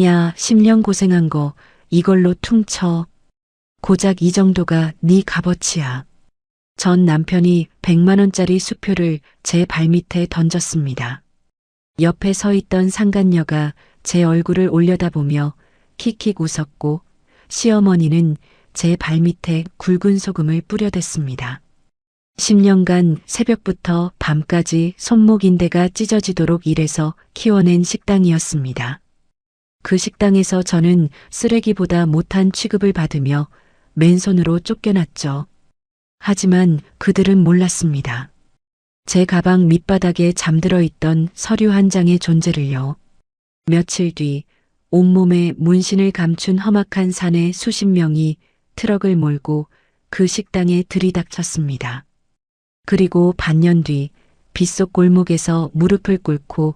야, 10년 고생한 거 이걸로 퉁쳐. 고작 이 정도가 네 값어치야. 전 남편이 100만 원짜리 수표를 제 발밑에 던졌습니다. 옆에 서 있던 상간녀가 제 얼굴을 올려다보며 킥킥 웃었고 시어머니는 제 발밑에 굵은 소금을 뿌려댔습니다. 10년간 새벽부터 밤까지 손목인대가 찢어지도록 일해서 키워낸 식당이었습니다. 그 식당에서 저는 쓰레기보다 못한 취급을 받으며 맨손으로 쫓겨났죠. 하지만 그들은 몰랐습니다. 제 가방 밑바닥에 잠들어 있던 서류 한 장의 존재를요. 며칠 뒤 온몸에 문신을 감춘 험악한 사내 수십 명이 트럭을 몰고 그 식당에 들이닥쳤습니다. 그리고 반년 뒤 빗속 골목에서 무릎을 꿇고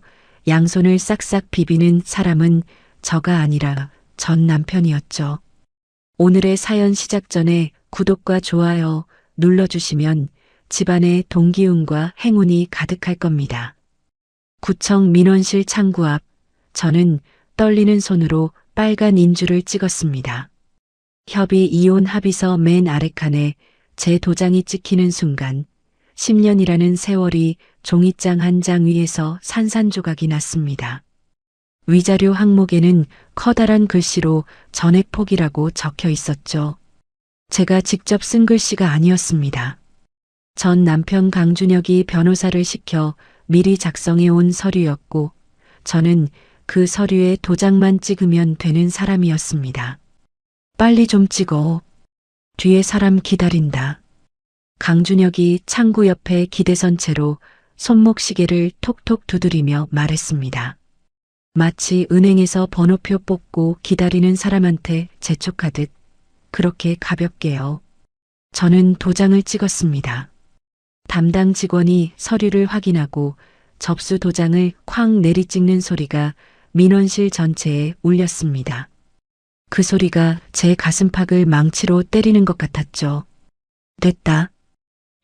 양손을 싹싹 비비는 사람은 저가 아니라 전 남편이었죠. 오늘의 사연 시작 전에 구독과 좋아요 눌러주시면 집안에 동기운과 행운이 가득할 겁니다. 구청 민원실 창구 앞, 저는 떨리는 손으로 빨간 인주를 찍었습니다. 협의 이혼 합의서 맨 아래칸에 제 도장이 찍히는 순간 10년이라는 세월이 종이장 한 장 위에서 산산조각이 났습니다. 위자료 항목에는 커다란 글씨로 전액 포기라고 적혀 있었죠. 제가 직접 쓴 글씨가 아니었습니다. 전 남편 강준혁이 변호사를 시켜 미리 작성해 온 서류였고 저는 그 서류에 도장만 찍으면 되는 사람이었습니다. 빨리 좀 찍어. 뒤에 사람 기다린다. 강준혁이 창구 옆에 기대선 채로 손목시계를 톡톡 두드리며 말했습니다. 마치 은행에서 번호표 뽑고 기다리는 사람한테 재촉하듯 그렇게 가볍게요. 저는 도장을 찍었습니다. 담당 직원이 서류를 확인하고 접수 도장을 쾅 내리찍는 소리가 민원실 전체에 울렸습니다. 그 소리가 제 가슴팍을 망치로 때리는 것 같았죠. 됐다.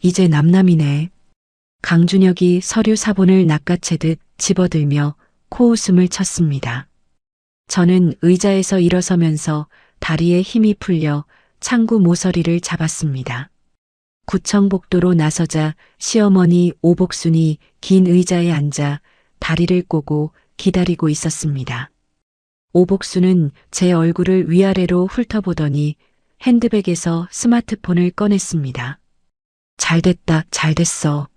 이제 남남이네. 강준혁이 서류 사본을 낚아채듯 집어들며 코웃음을 쳤습니다. 저는 의자에서 일어서면서 다리에 힘이 풀려 창구 모서리를 잡았습니다. 구청 복도로 나서자 시어머니 오복순이 긴 의자에 앉아 다리를 꼬고 기다리고 있었습니다. 오복순은 제 얼굴을 위아래로 훑어보더니 핸드백에서 스마트폰을 꺼냈습니다. 잘됐다, 잘됐어.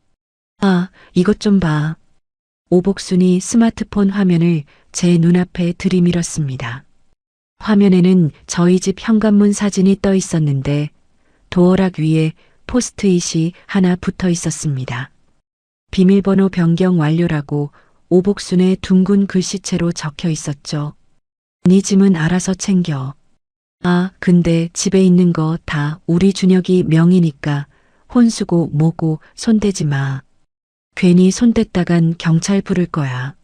아, 이것 좀 봐. 오복순이 스마트폰 화면을 제 눈앞에 들이밀었습니다. 화면에는 저희 집 현관문 사진이 떠 있었는데 도어락 위에 포스트잇이 하나 붙어 있었습니다. 비밀번호 변경 완료라고 오복순의 둥근 글씨체로 적혀 있었죠. 네 짐은 알아서 챙겨. 아, 근데 집에 있는 거 다 우리 준혁이 명의니까 혼수고 뭐고 손대지 마. 괜히 손댔다간 경찰 부를 거야.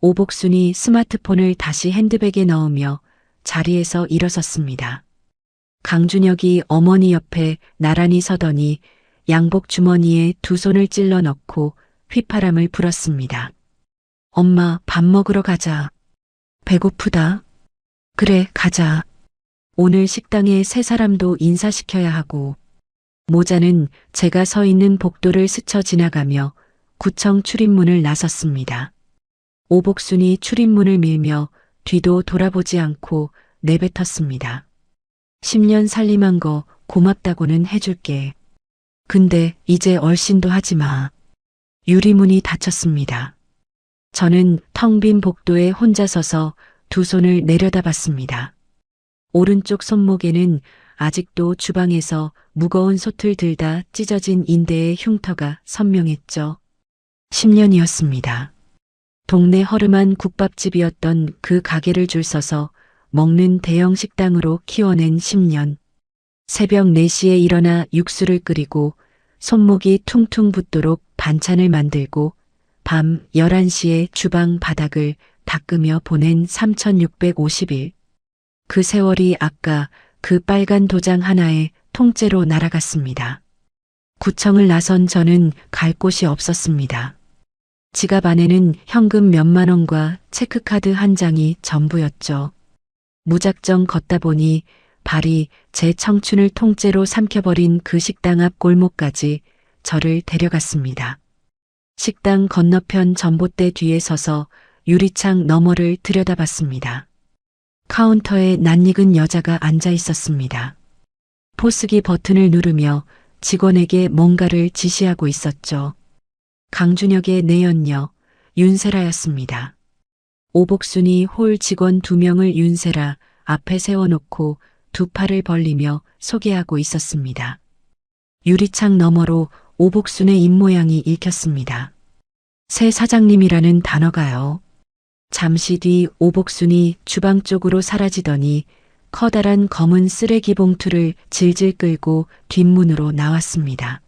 오복순이 스마트폰을 다시 핸드백에 넣으며 자리에서 일어섰습니다. 강준혁이 어머니 옆에 나란히 서더니 양복 주머니에 두 손을 찔러 넣고 휘파람을 불었습니다. 엄마, 밥 먹으러 가자. 배고프다. 그래, 가자. 오늘 식당에 세 사람도 인사시켜야 하고. 모자는 제가 서 있는 복도를 스쳐 지나가며 구청 출입문을 나섰습니다. 오복순이 출입문을 밀며 뒤도 돌아보지 않고 내뱉었습니다. 10년 살림한 거 고맙다고는 해줄게. 근데 이제 얼씬도 하지 마. 유리문이 닫혔습니다. 저는 텅 빈 복도에 혼자 서서 두 손을 내려다봤습니다. 오른쪽 손목에는 아직도 주방에서 무거운 솥을 들다 찢어진 인대의 흉터가 선명했죠. 10년이었습니다. 동네 허름한 국밥집이었던 그 가게를 줄 서서 먹는 대형 식당으로 키워낸 10년. 새벽 4시에 일어나 육수를 끓이고 손목이 퉁퉁 붓도록 반찬을 만들고 밤 11시에 주방 바닥을 닦으며 보낸 3650일. 그 세월이 아까 그 빨간 도장 하나에 통째로 날아갔습니다. 구청을 나선 저는 갈 곳이 없었습니다. 지갑 안에는 현금 몇만 원과 체크카드 한 장이 전부였죠. 무작정 걷다 보니 발이 제 청춘을 통째로 삼켜버린 그 식당 앞 골목까지 저를 데려갔습니다. 식당 건너편 전봇대 뒤에 서서 유리창 너머를 들여다봤습니다. 카운터에 낯익은 여자가 앉아 있었습니다. 포스기 버튼을 누르며 직원에게 뭔가를 지시하고 있었죠. 강준혁의 내연녀 윤세라였습니다. 오복순이 홀 직원 2명을 윤세라 앞에 세워놓고 두 팔을 벌리며 소개하고 있었습니다. 유리창 너머로 오복순의 입모양이 읽혔습니다. 새 사장님이라는 단어가요. 잠시 뒤 오복순이 주방 쪽으로 사라지더니 커다란 검은 쓰레기 봉투를 질질 끌고 뒷문으로 나왔습니다.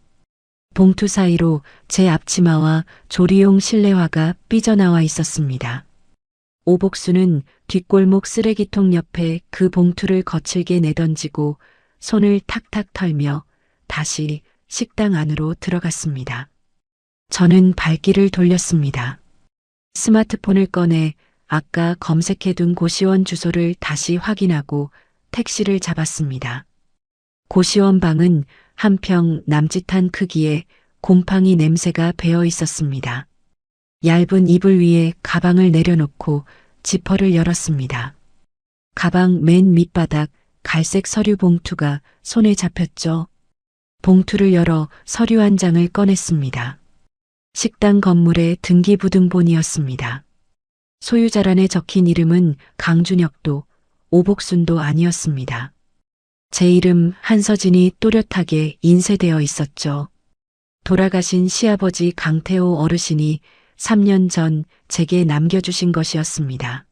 봉투 사이로 제 앞치마와 조리용 실내화가 삐져나와 있었습니다. 오복순은 뒷골목 쓰레기통 옆에 그 봉투를 거칠게 내던지고 손을 탁탁 털며 다시 식당 안으로 들어갔습니다. 저는 발길을 돌렸습니다. 스마트폰을 꺼내 아까 검색해둔 고시원 주소를 다시 확인하고 택시를 잡았습니다. 고시원 방은 한 평 남짓한 크기에 곰팡이 냄새가 배어 있었습니다. 얇은 이불 위에 가방을 내려놓고 지퍼를 열었습니다. 가방 맨 밑바닥 갈색 서류 봉투가 손에 잡혔죠. 봉투를 열어 서류 한 장을 꺼냈습니다. 식당 건물의 등기부등본이었습니다. 소유자란에 적힌 이름은 강준혁도 오복순도 아니었습니다. 제 이름 한서진이 또렷하게 인쇄되어 있었죠. 돌아가신 시아버지 강태호 어르신이 3년 전 제게 남겨주신 것이었습니다.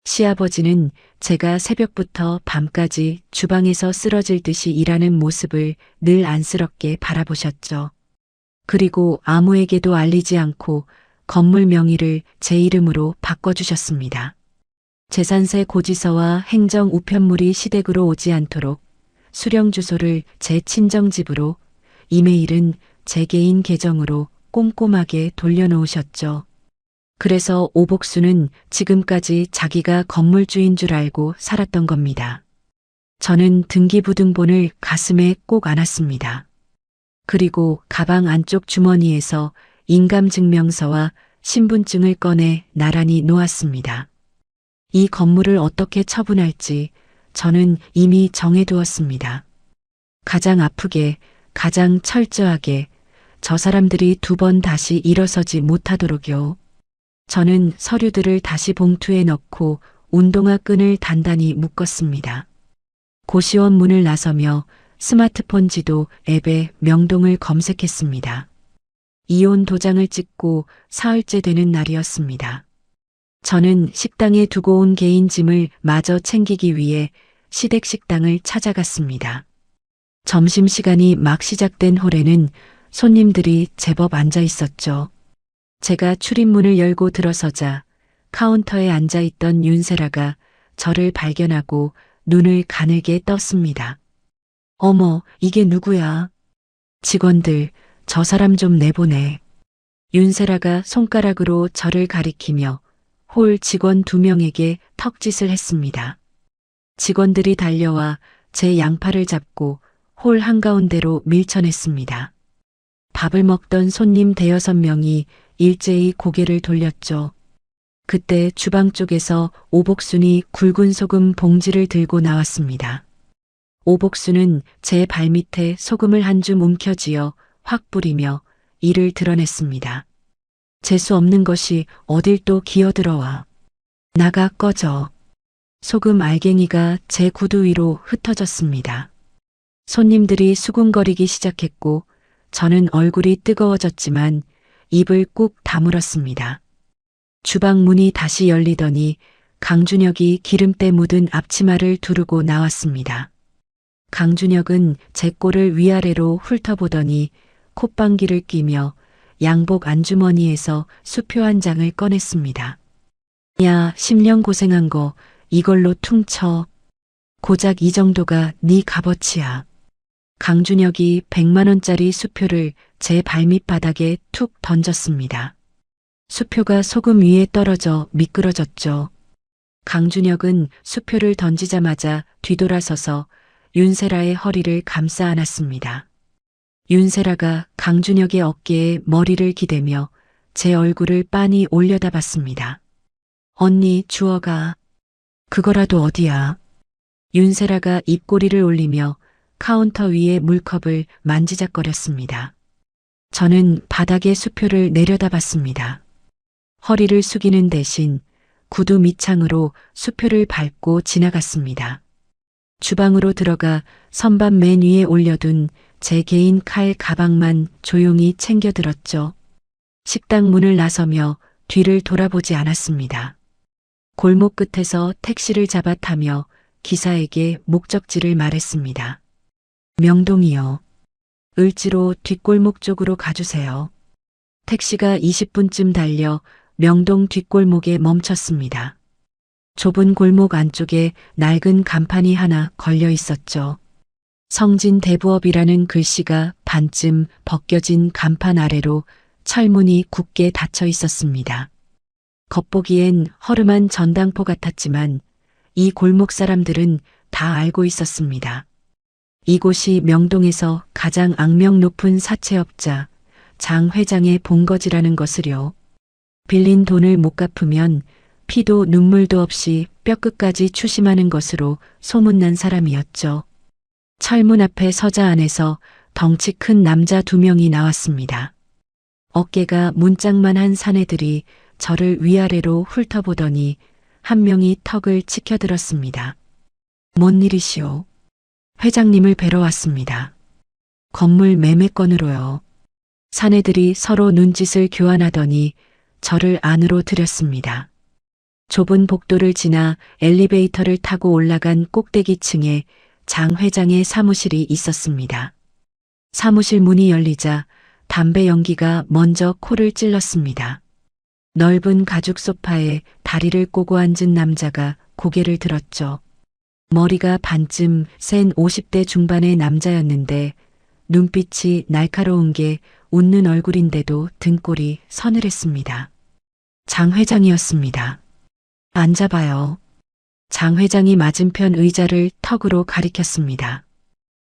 시아버지는 제가 새벽부터 밤까지 주방에서 쓰러질 듯이 일하는 모습을 늘 안쓰럽게 바라보셨죠. 그리고 아무에게도 알리지 않고 건물 명의를 제 이름으로 바꿔주셨습니다. 재산세 고지서와 행정 우편물이 시댁으로 오지 않도록 수령 주소를 제 친정집으로, 이메일은 제 개인 계정으로 꼼꼼하게 돌려놓으셨죠. 그래서 오복순은 지금까지 자기가 건물주인 줄 알고 살았던 겁니다. 저는 등기부등본을 가슴에 꼭 안았습니다. 그리고 가방 안쪽 주머니에서 인감증명서와 신분증을 꺼내 나란히 놓았습니다. 이 건물을 어떻게 처분할지 저는 이미 정해두었습니다. 가장 아프게, 가장 철저하게 저 사람들이 2번 다시 일어서지 못하도록요. 저는 서류들을 다시 봉투에 넣고 운동화 끈을 단단히 묶었습니다. 고시원 문을 나서며 스마트폰 지도 앱에 명동을 검색했습니다. 이혼 도장을 찍고 사흘째 되는 날이었습니다. 저는 식당에 두고 온 개인 짐을 마저 챙기기 위해 시댁 식당을 찾아갔습니다. 점심시간이 막 시작된 홀에는 손님들이 제법 앉아 있었죠. 제가 출입문을 열고 들어서자 카운터에 앉아 있던 윤세라가 저를 발견하고 눈을 가늘게 떴습니다. 어머, 이게 누구야? 직원들, 저 사람 좀 내보내. 윤세라가 손가락으로 저를 가리키며 홀 직원 2명에게 턱짓을 했습니다. 직원들이 달려와 제 양팔을 잡고 홀 한가운데로 밀쳐냈습니다. 밥을 먹던 손님 5-6명이 일제히 고개를 돌렸죠. 그때 주방 쪽에서 오복순이 굵은 소금 봉지를 들고 나왔습니다. 오복순은 제 발밑에 소금을 한 줌 움켜쥐어 확 뿌리며 이를 드러냈습니다. 재수 없는 것이 어딜 또 기어들어와. 나가 꺼져. 소금 알갱이가 제 구두 위로 흩어졌습니다. 손님들이 수군거리기 시작했고 저는 얼굴이 뜨거워졌지만 입을 꾹 다물었습니다. 주방 문이 다시 열리더니 강준혁이 기름때 묻은 앞치마를 두르고 나왔습니다. 강준혁은 제 꼴을 위아래로 훑어보더니 콧방귀를 뀌며 양복 안주머니에서 수표 한 장을 꺼냈습니다. 야, 10년 고생한 거 이걸로 퉁쳐. 고작 이 정도가 네 값어치야. 강준혁이 100만 원짜리 수표를 제 발밑바닥에 툭 던졌습니다. 수표가 소금 위에 떨어져 미끄러졌죠. 강준혁은 수표를 던지자마자 뒤돌아서서 윤세라의 허리를 감싸 안았습니다. 윤세라가 강준혁의 어깨에 머리를 기대며 제 얼굴을 빤히 올려다봤습니다. 언니, 주워가. 그거라도 어디야? 윤세라가 입꼬리를 올리며 카운터 위에 물컵을 만지작거렸습니다. 저는 바닥에 수표를 내려다봤습니다. 허리를 숙이는 대신 구두 밑창으로 수표를 밟고 지나갔습니다. 주방으로 들어가 선반 맨 위에 올려둔 제 개인 칼 가방만 조용히 챙겨 들었죠. 식당 문을 나서며 뒤를 돌아보지 않았습니다. 골목 끝에서 택시를 잡아 타며 기사에게 목적지를 말했습니다. 명동이요. 을지로 뒷골목 쪽으로 가주세요. 택시가 20분쯤 달려 명동 뒷골목에 멈췄습니다. 좁은 골목 안쪽에 낡은 간판이 하나 걸려 있었죠. 성진 대부업이라는 글씨가 반쯤 벗겨진 간판 아래로 철문이 굳게 닫혀 있었습니다. 겉보기엔 허름한 전당포 같았지만 이 골목 사람들은 다 알고 있었습니다. 이곳이 명동에서 가장 악명 높은 사채업자 장 회장의 본거지라는 것을요. 빌린 돈을 못 갚으면 피도 눈물도 없이 뼈끝까지 추심하는 것으로 소문난 사람이었죠. 철문 앞에 서자 안에서 덩치 큰 남자 2명이 나왔습니다. 어깨가 문짝만한 사내들이 저를 위아래로 훑어보더니 한 명이 턱을 치켜들었습니다. 뭔 일이시오? 회장님을 뵈러 왔습니다. 건물 매매건으로요. 사내들이 서로 눈짓을 교환하더니 저를 안으로 들였습니다. 좁은 복도를 지나 엘리베이터를 타고 올라간 꼭대기층에 장 회장의 사무실이 있었습니다. 사무실 문이 열리자 담배 연기가 먼저 코를 찔렀습니다. 넓은 가죽 소파에 다리를 꼬고 앉은 남자가 고개를 들었죠. 머리가 반쯤 센 50대 중반의 남자였는데 눈빛이 날카로운 게 웃는 얼굴인데도 등골이 서늘했습니다. 장 회장이었습니다. 앉아봐요. 장 회장이 맞은편 의자를 턱으로 가리켰습니다.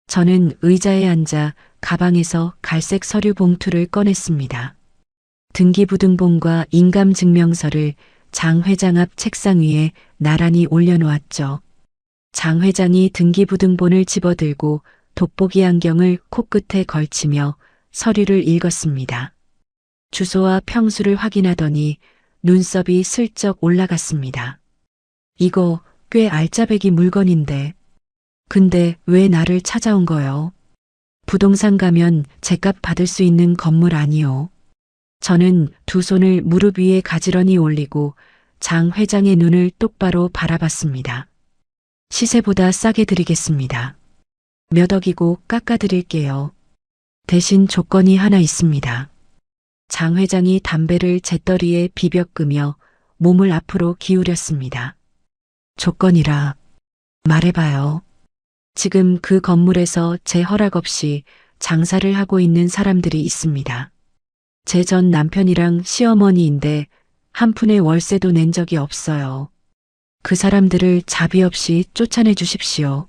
저는 의자에 앉아 가방에서 갈색 서류 봉투를 꺼냈습니다. 등기부등본과 인감증명서를 장 회장 앞 책상 위에 나란히 올려놓았죠. 장 회장이 등기부등본을 집어들고 돋보기 안경을 코끝에 걸치며 서류를 읽었습니다. 주소와 평수를 확인하더니 눈썹이 슬쩍 올라갔습니다. 이거 꽤 알짜배기 물건인데. 근데 왜 나를 찾아온 거요? 부동산 가면 제값 받을 수 있는 건물 아니요. 저는 두 손을 무릎 위에 가지런히 올리고 장 회장의 눈을 똑바로 바라봤습니다. 시세보다 싸게 드리겠습니다. 몇 억이고 깎아드릴게요. 대신 조건이 하나 있습니다. 장 회장이 담배를 재떨이에 비벼 끄며 몸을 앞으로 기울였습니다. 조건이라 말해봐요. 지금 그 건물에서 제 허락 없이 장사를 하고 있는 사람들이 있습니다. 제 전 남편이랑 시어머니인데 한 푼의 월세도 낸 적이 없어요. 그 사람들을 자비 없이 쫓아내 주십시오.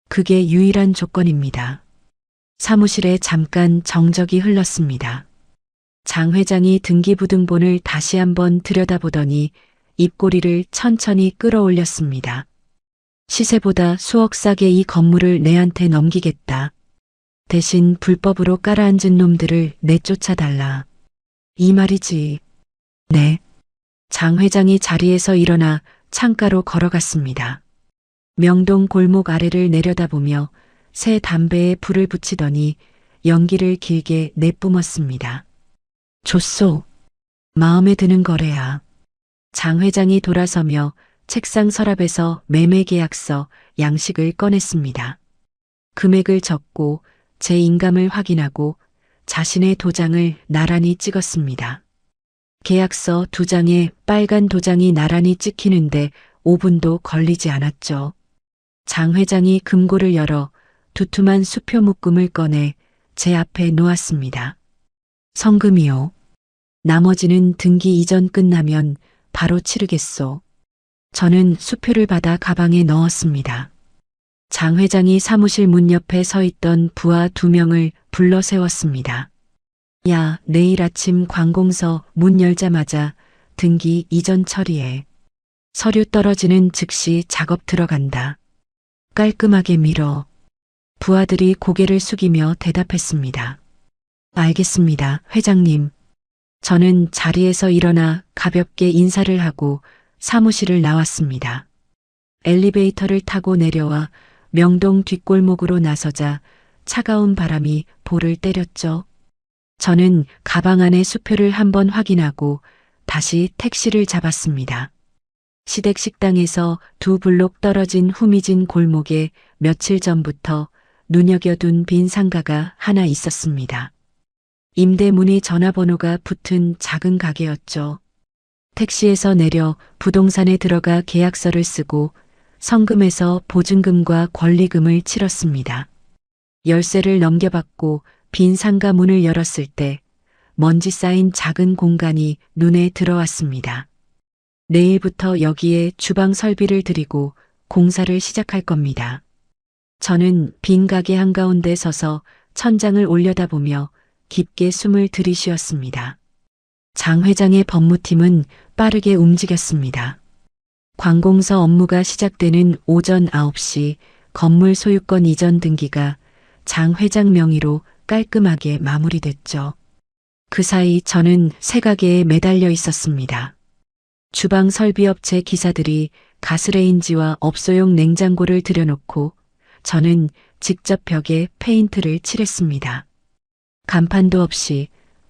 그게 유일한 조건입니다. 사무실에 잠깐 정적이 흘렀습니다. 장 회장이 등기부등본을 다시 한번 들여다보더니 입꼬리를 천천히 끌어올렸습니다. 시세보다 수억 싸게 이 건물을 내한테 넘기겠다. 대신 불법으로 깔아앉은 놈들을 내쫓아달라. 이 말이지. 네. 장 회장이 자리에서 일어나 창가로 걸어갔습니다. 명동 골목 아래를 내려다보며 새 담배에 불을 붙이더니 연기를 길게 내뿜었습니다. 좋소. 마음에 드는 거래야. 장 회장이 돌아서며 책상 서랍에서 매매계약서 양식을 꺼냈습니다. 금액을 적고 제 인감을 확인하고 자신의 도장을 나란히 찍었습니다. 계약서 2장에 빨간 도장이 나란히 찍히는데 5분도 걸리지 않았죠. 장 회장이 금고를 열어 두툼한 수표 묶음을 꺼내 제 앞에 놓았습니다. 성금이요. 나머지는 등기 이전 끝나면 바로 치르겠소. 저는 수표를 받아 가방에 넣었습니다. 장 회장이 사무실 문 옆에 서 있던 부하 2명을 불러 세웠습니다. 야, 내일 아침 관공서 문 열자마자 등기 이전 처리해. 서류 떨어지는 즉시 작업 들어간다. 깔끔하게 밀어. 부하들이 고개를 숙이며 대답했습니다. 알겠습니다, 회장님. 저는 자리에서 일어나 가볍게 인사를 하고 사무실을 나왔습니다. 엘리베이터를 타고 내려와 명동 뒷골목으로 나서자 차가운 바람이 볼을 때렸죠. 저는 가방 안의 수표를 한번 확인하고 다시 택시를 잡았습니다. 시댁 식당에서 2블록 떨어진 후미진 골목에 며칠 전부터 눈여겨둔 빈 상가가 하나 있었습니다. 임대문의 전화번호가 붙은 작은 가게였죠. 택시에서 내려 부동산에 들어가 계약서를 쓰고 성금에서 보증금과 권리금을 치렀습니다. 열쇠를 넘겨받고 빈 상가 문을 열었을 때 먼지 쌓인 작은 공간이 눈에 들어왔습니다. 내일부터 여기에 주방 설비를 들이고 공사를 시작할 겁니다. 저는 빈 가게 한가운데 서서 천장을 올려다보며 깊게 숨을 들이쉬었습니다. 장 회장의 법무팀은 빠르게 움직였습니다. 관공서 업무가 시작되는 오전 9시 건물 소유권 이전 등기가 장 회장 명의로 깔끔하게 마무리됐죠. 그 사이 저는 새 가게에 매달려 있었습니다. 주방 설비업체 기사들이 가스레인지와 업소용 냉장고를 들여놓고 저는 직접 벽에 페인트를 칠했습니다. 간판도 없이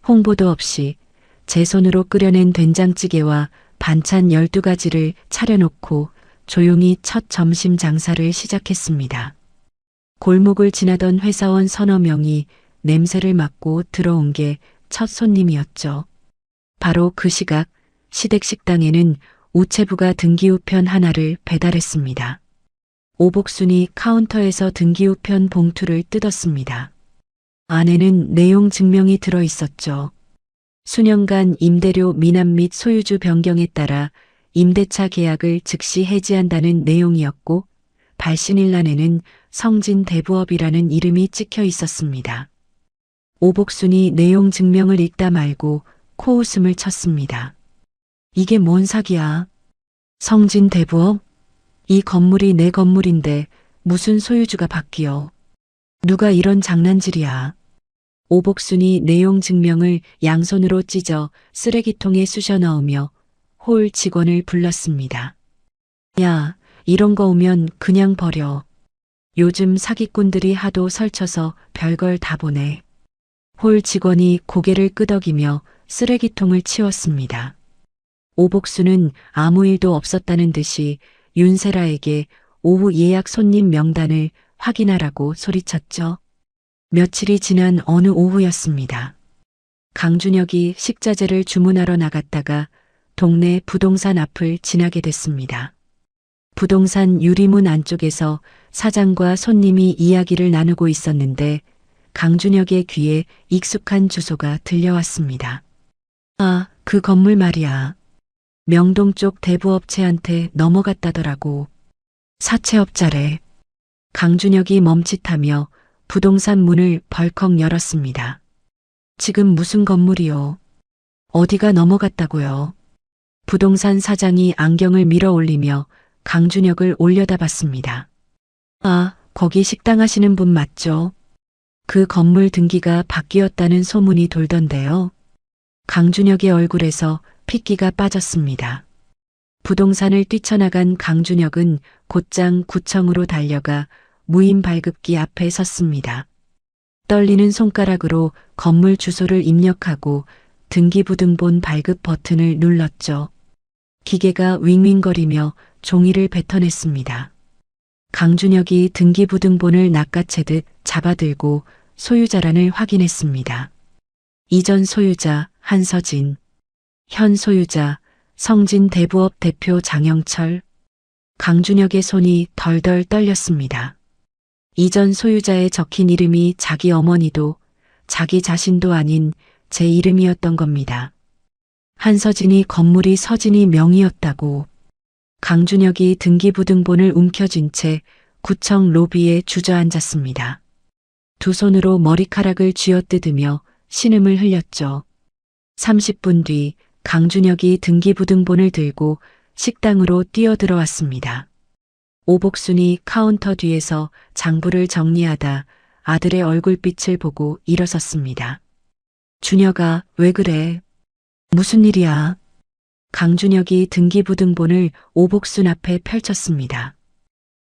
홍보도 없이 제 손으로 끓여낸 된장찌개와 반찬 12가지를 차려놓고 조용히 첫 점심 장사를 시작했습니다. 골목을 지나던 회사원 서너 명이 냄새를 맡고 들어온 게 첫 손님이었죠. 바로 그 시각 시댁 식당에는 우체부가 등기우편 하나를 배달했습니다. 오복순이 카운터에서 등기우편 봉투를 뜯었습니다. 안에는 내용 증명이 들어 있었죠. 수년간 임대료 미납 및 소유주 변경에 따라 임대차 계약을 즉시 해지한다는 내용이었고 발신일란에는 성진대부업이라는 이름이 찍혀 있었습니다. 오복순이 내용 증명을 읽다 말고 코웃음을 쳤습니다. 이게 뭔 사기야? 성진대부업? 이 건물이 내 건물인데 무슨 소유주가 바뀌어? 누가 이런 장난질이야? 오복순이 내용 증명을 양손으로 찢어 쓰레기통에 쑤셔 넣으며 홀 직원을 불렀습니다. 야, 이런 거 오면 그냥 버려. 요즘 사기꾼들이 하도 설쳐서 별걸 다 보내. 홀 직원이 고개를 끄덕이며 쓰레기통을 치웠습니다. 오복순은 아무 일도 없었다는 듯이 윤세라에게 오후 예약 손님 명단을 확인하라고 소리쳤죠. 며칠이 지난 어느 오후였습니다. 강준혁이 식자재를 주문하러 나갔다가 동네 부동산 앞을 지나게 됐습니다. 부동산 유리문 안쪽에서 사장과 손님이 이야기를 나누고 있었는데 강준혁의 귀에 익숙한 주소가 들려왔습니다. 아, 그 건물 말이야. 명동 쪽 대부업체한테 넘어갔다더라고. 사채업자래. 강준혁이 멈칫하며 부동산 문을 벌컥 열었습니다. 지금 무슨 건물이요? 어디가 넘어갔다고요? 부동산 사장이 안경을 밀어 올리며 강준혁을 올려다봤습니다. 아, 거기 식당 하시는 분 맞죠? 그 건물 등기가 바뀌었다는 소문이 돌던데요. 강준혁의 얼굴에서 핏기가 빠졌습니다. 부동산을 뛰쳐나간 강준혁은 곧장 구청으로 달려가 무임 발급기 앞에 섰습니다. 떨리는 손가락으로 건물 주소를 입력하고 등기부등본 발급 버튼을 눌렀죠. 기계가 윙윙거리며 종이를 뱉어냈습니다. 강준혁이 등기부등본을 낚아채듯 잡아들고 소유자란을 확인했습니다. 이전 소유자 한서진, 현 소유자 성진대부업 대표 장영철. 강준혁의 손이 덜덜 떨렸습니다. 이전 소유자에 적힌 이름이 자기 어머니도 자기 자신도 아닌 제 이름이었던 겁니다. 한서진이 건물이 서진이 명의였다고. 강준혁이 등기부등본을 움켜쥔 채 구청 로비에 주저앉았습니다. 두 손으로 머리카락을 쥐어뜯으며 신음을 흘렸죠. 30분 뒤 강준혁이 등기부등본을 들고 식당으로 뛰어들어왔습니다. 오복순이 카운터 뒤에서 장부를 정리하다 아들의 얼굴빛을 보고 일어섰습니다. 준혁아, 왜 그래? 무슨 일이야? 강준혁이 등기부등본을 오복순 앞에 펼쳤습니다.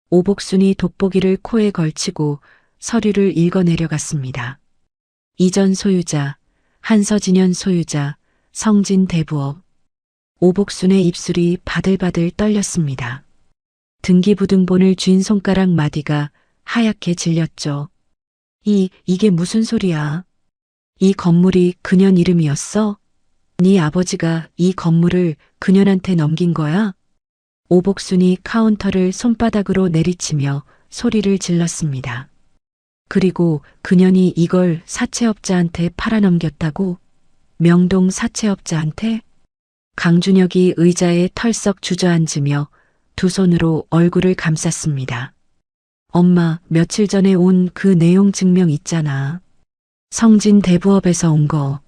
오복순이 돋보기를 코에 걸치고 서류를 읽어내려갔습니다. 이전 소유자, 한서진현 소유자, 성진 대부업. 오복순의 입술이 바들바들 떨렸습니다. 등기부등본을 쥔 손가락 마디가 하얗게 질렸죠. 이게 무슨 소리야? 이 건물이 그년 이름이었어? 네 아버지가 이 건물을 그년한테 넘긴 거야? 오복순이 카운터를 손바닥으로 내리치며 소리를 질렀습니다. 그리고 그년이 이걸 사채업자한테 팔아넘겼다고? 명동 사채업자한테? 강준혁이 의자에 털썩 주저앉으며 두 손으로 얼굴을 감쌌습니다. 엄마, 며칠 전에 온 그 내용 증명 있잖아. 성진 대부업에서 온 거.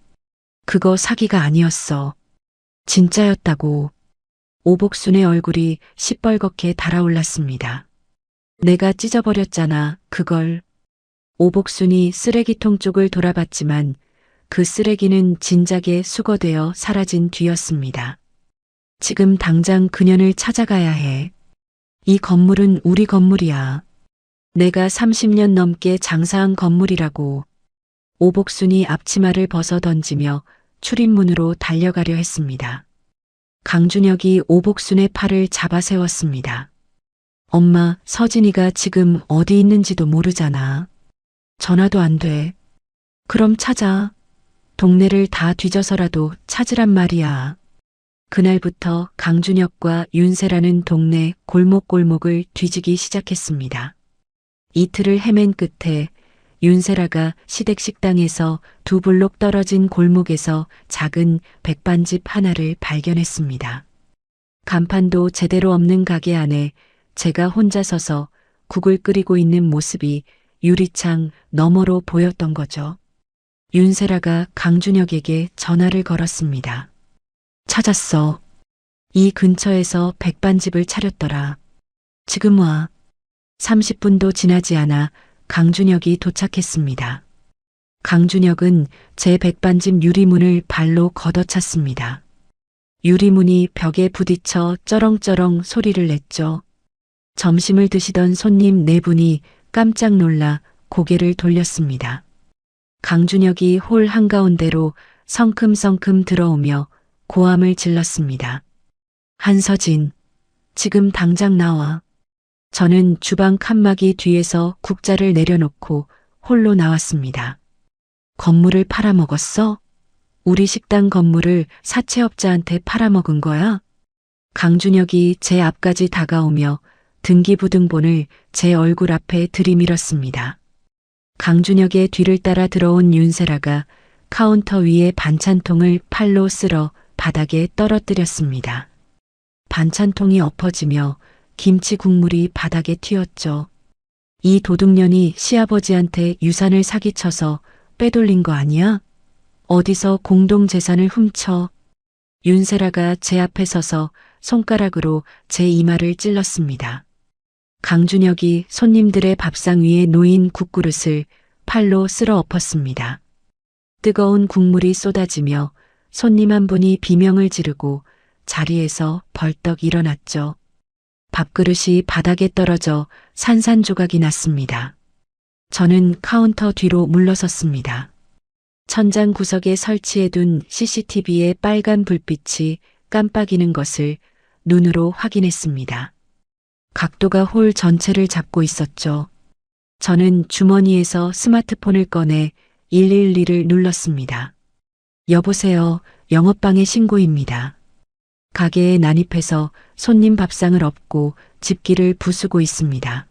그거 사기가 아니었어. 진짜였다고. 오복순의 얼굴이 시뻘겋게 달아올랐습니다. 내가 찢어버렸잖아, 그걸. 오복순이 쓰레기통 쪽을 돌아봤지만 그 쓰레기는 진작에 수거되어 사라진 뒤였습니다. 지금 당장 그년을 찾아가야 해. 이 건물은 우리 건물이야. 내가 30년 넘게 장사한 건물이라고. 오복순이 앞치마를 벗어 던지며 출입문으로 달려가려 했습니다. 강준혁이 오복순의 팔을 잡아 세웠습니다. 엄마, 서진이가 지금 어디 있는지도 모르잖아. 전화도 안 돼. 그럼 찾아. 동네를 다 뒤져서라도 찾으란 말이야. 그날부터 강준혁과 윤세라는 동네 골목골목을 뒤지기 시작했습니다. 이틀을 헤맨 끝에 윤세라가 시댁식당에서 두 블록 떨어진 골목에서 작은 백반집 하나를 발견했습니다. 간판도 제대로 없는 가게 안에 제가 혼자 서서 국을 끓이고 있는 모습이 유리창 너머로 보였던 거죠. 윤세라가 강준혁에게 전화를 걸었습니다. 찾았어. 이 근처에서 백반집을 차렸더라. 지금 와. 30분도 지나지 않아 강준혁이 도착했습니다. 강준혁은 제 백반집 유리문을 발로 걷어찼습니다. 유리문이 벽에 부딪혀 쩌렁쩌렁 소리를 냈죠. 점심을 드시던 손님 네 분이 깜짝 놀라 고개를 돌렸습니다. 강준혁이 홀 한가운데로 성큼성큼 들어오며 고함을 질렀습니다. 한서진, 지금 당장 나와. 저는 주방 칸막이 뒤에서 국자를 내려놓고 홀로 나왔습니다. 건물을 팔아먹었어? 우리 식당 건물을 사채업자한테 팔아먹은 거야? 강준혁이 제 앞까지 다가오며 등기부등본을 제 얼굴 앞에 들이밀었습니다. 강준혁의 뒤를 따라 들어온 윤세라가 카운터 위에 반찬통을 팔로 쓸어 바닥에 떨어뜨렸습니다. 반찬통이 엎어지며 김치 국물이 바닥에 튀었죠. 이 도둑년이 시아버지한테 유산을 사기쳐서 빼돌린 거 아니야? 어디서 공동재산을 훔쳐? 윤세라가 제 앞에 서서 손가락으로 제 이마를 찔렀습니다. 강준혁이 손님들의 밥상 위에 놓인 국그릇을 팔로 쓸어 엎었습니다. 뜨거운 국물이 쏟아지며 손님 한 분이 비명을 지르고 자리에서 벌떡 일어났죠. 밥그릇이 바닥에 떨어져 산산조각이 났습니다. 저는 카운터 뒤로 물러섰습니다. 천장 구석에 설치해둔 CCTV의 빨간 불빛이 깜빡이는 것을 눈으로 확인했습니다. 각도가 홀 전체를 잡고 있었죠. 저는 주머니에서 스마트폰을 꺼내 112를 눌렀습니다. 여보세요, 영업방해 신고입니다. 가게에 난입해서 손님 밥상을 엎고 집기를 부수고 있습니다.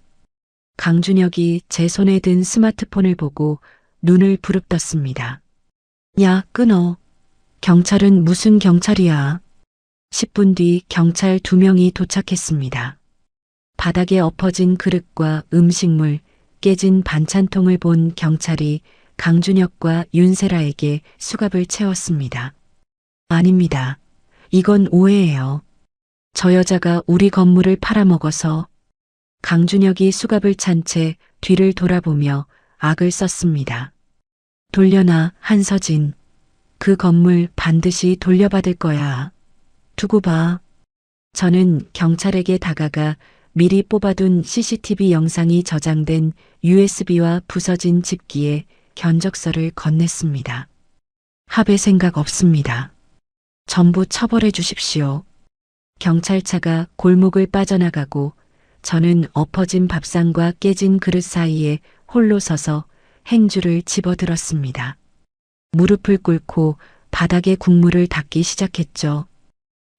강준혁이 제 손에 든 스마트폰을 보고 눈을 부릅떴습니다. 야, 끊어. 경찰은 무슨 경찰이야? 10분 뒤 경찰 2명이 도착했습니다. 바닥에 엎어진 그릇과 음식물, 깨진 반찬통을 본 경찰이 강준혁과 윤세라에게 수갑을 채웠습니다. 아닙니다. 이건 오해예요. 저 여자가 우리 건물을 팔아먹어서. 강준혁이 수갑을 찬 채 뒤를 돌아보며 악을 썼습니다. 돌려놔, 한서진. 그 건물 반드시 돌려받을 거야. 두고 봐. 저는 경찰에게 다가가 미리 뽑아둔 CCTV 영상이 저장된 USB와 부서진 집기에 견적서를 건넸습니다. 합의 생각 없습니다. 전부 처벌해 주십시오. 경찰차가 골목을 빠져나가고 저는 엎어진 밥상과 깨진 그릇 사이에 홀로 서서 행주를 집어들었습니다. 무릎을 꿇고 바닥에 국물을 닦기 시작했죠.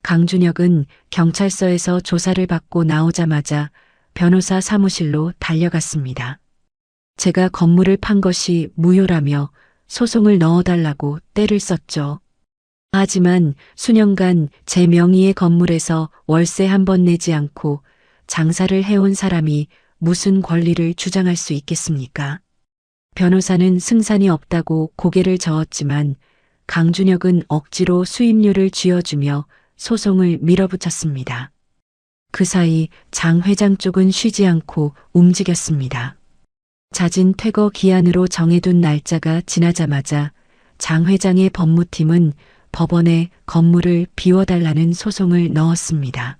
강준혁은 경찰서에서 조사를 받고 나오자마자 변호사 사무실로 달려갔습니다. 제가 건물을 판 것이 무효라며 소송을 넣어달라고 떼를 썼죠. 하지만 수년간 제 명의의 건물에서 월세 한 번 내지 않고 장사를 해온 사람이 무슨 권리를 주장할 수 있겠습니까? 변호사는 승산이 없다고 고개를 저었지만 강준혁은 억지로 수임료를 쥐어주며 소송을 밀어붙였습니다. 그 사이 장 회장 쪽은 쉬지 않고 움직였습니다. 잦은 퇴거 기한으로 정해둔 날짜가 지나자마자 장 회장의 법무팀은 법원에 건물을 비워달라는 소송을 넣었습니다.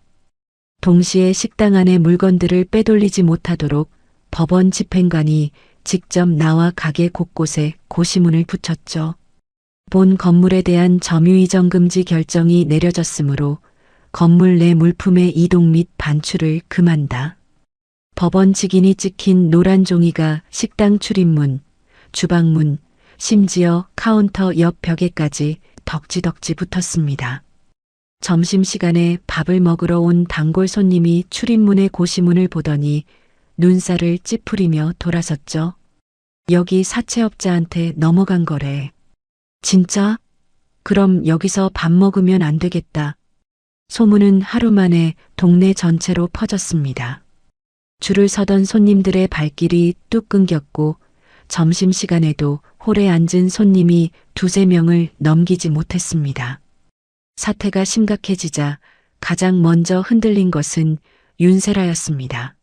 동시에 식당 안의 물건들을 빼돌리지 못하도록 법원 집행관이 직접 나와 가게 곳곳에 고시문을 붙였죠. 본 건물에 대한 점유이전 금지 결정이 내려졌으므로 건물 내 물품의 이동 및 반출을 금한다. 법원 직인이 찍힌 노란 종이가 식당 출입문, 주방문, 심지어 카운터 옆 벽에까지 덕지덕지 붙었습니다. 점심시간에 밥을 먹으러 온 단골 손님이 출입문의 고시문을 보더니 눈살을 찌푸리며 돌아섰죠. 여기 사채업자한테 넘어간 거래. 진짜? 그럼 여기서 밥 먹으면 안 되겠다. 소문은 하루 만에 동네 전체로 퍼졌습니다. 줄을 서던 손님들의 발길이 뚝 끊겼고 점심시간에도 홀에 앉은 손님이 2~3명을 넘기지 못했습니다. 사태가 심각해지자 가장 먼저 흔들린 것은 윤세라였습니다.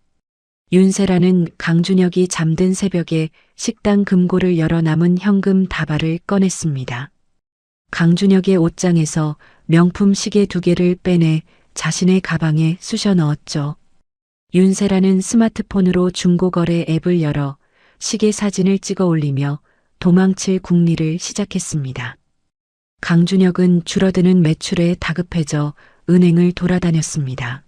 윤세라는 강준혁이 잠든 새벽에 식당 금고를 열어 남은 현금 다발을 꺼냈습니다. 강준혁의 옷장에서 명품 시계 2개를 빼내 자신의 가방에 쑤셔 넣었죠. 윤세라는 스마트폰으로 중고거래 앱을 열어 시계 사진을 찍어 올리며 도망칠 궁리를 시작했습니다. 강준혁은 줄어드는 매출에 다급해져 은행을 돌아다녔습니다.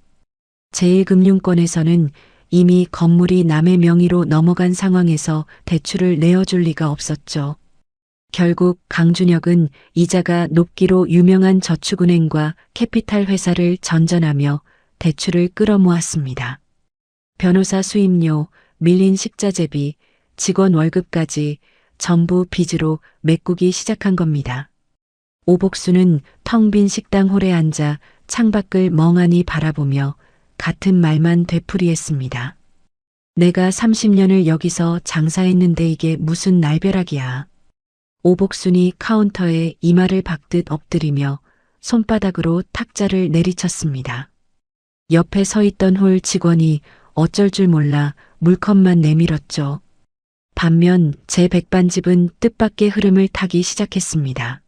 제1금융권에서는 이미 건물이 남의 명의로 넘어간 상황에서 대출을 내어줄 리가 없었죠. 결국 강준혁은 이자가 높기로 유명한 저축은행과 캐피탈 회사를 전전하며 대출을 끌어모았습니다. 변호사 수임료, 밀린 식자재비, 직원 월급까지 전부 빚으로 메꾸기 시작한 겁니다. 오복수는 텅 빈 식당 홀에 앉아 창밖을 멍하니 바라보며 같은 말만 되풀이했습니다. 내가 30년을 여기서 장사했는데 이게 무슨 날벼락이야. 오복순이 카운터에 이마를 박듯 엎드리며 손바닥으로 탁자를 내리쳤습니다. 옆에 서 있던 홀 직원이 어쩔 줄 몰라 물컵만 내밀었죠. 반면 제 백반집은 뜻밖의 흐름을 타기 시작했습니다.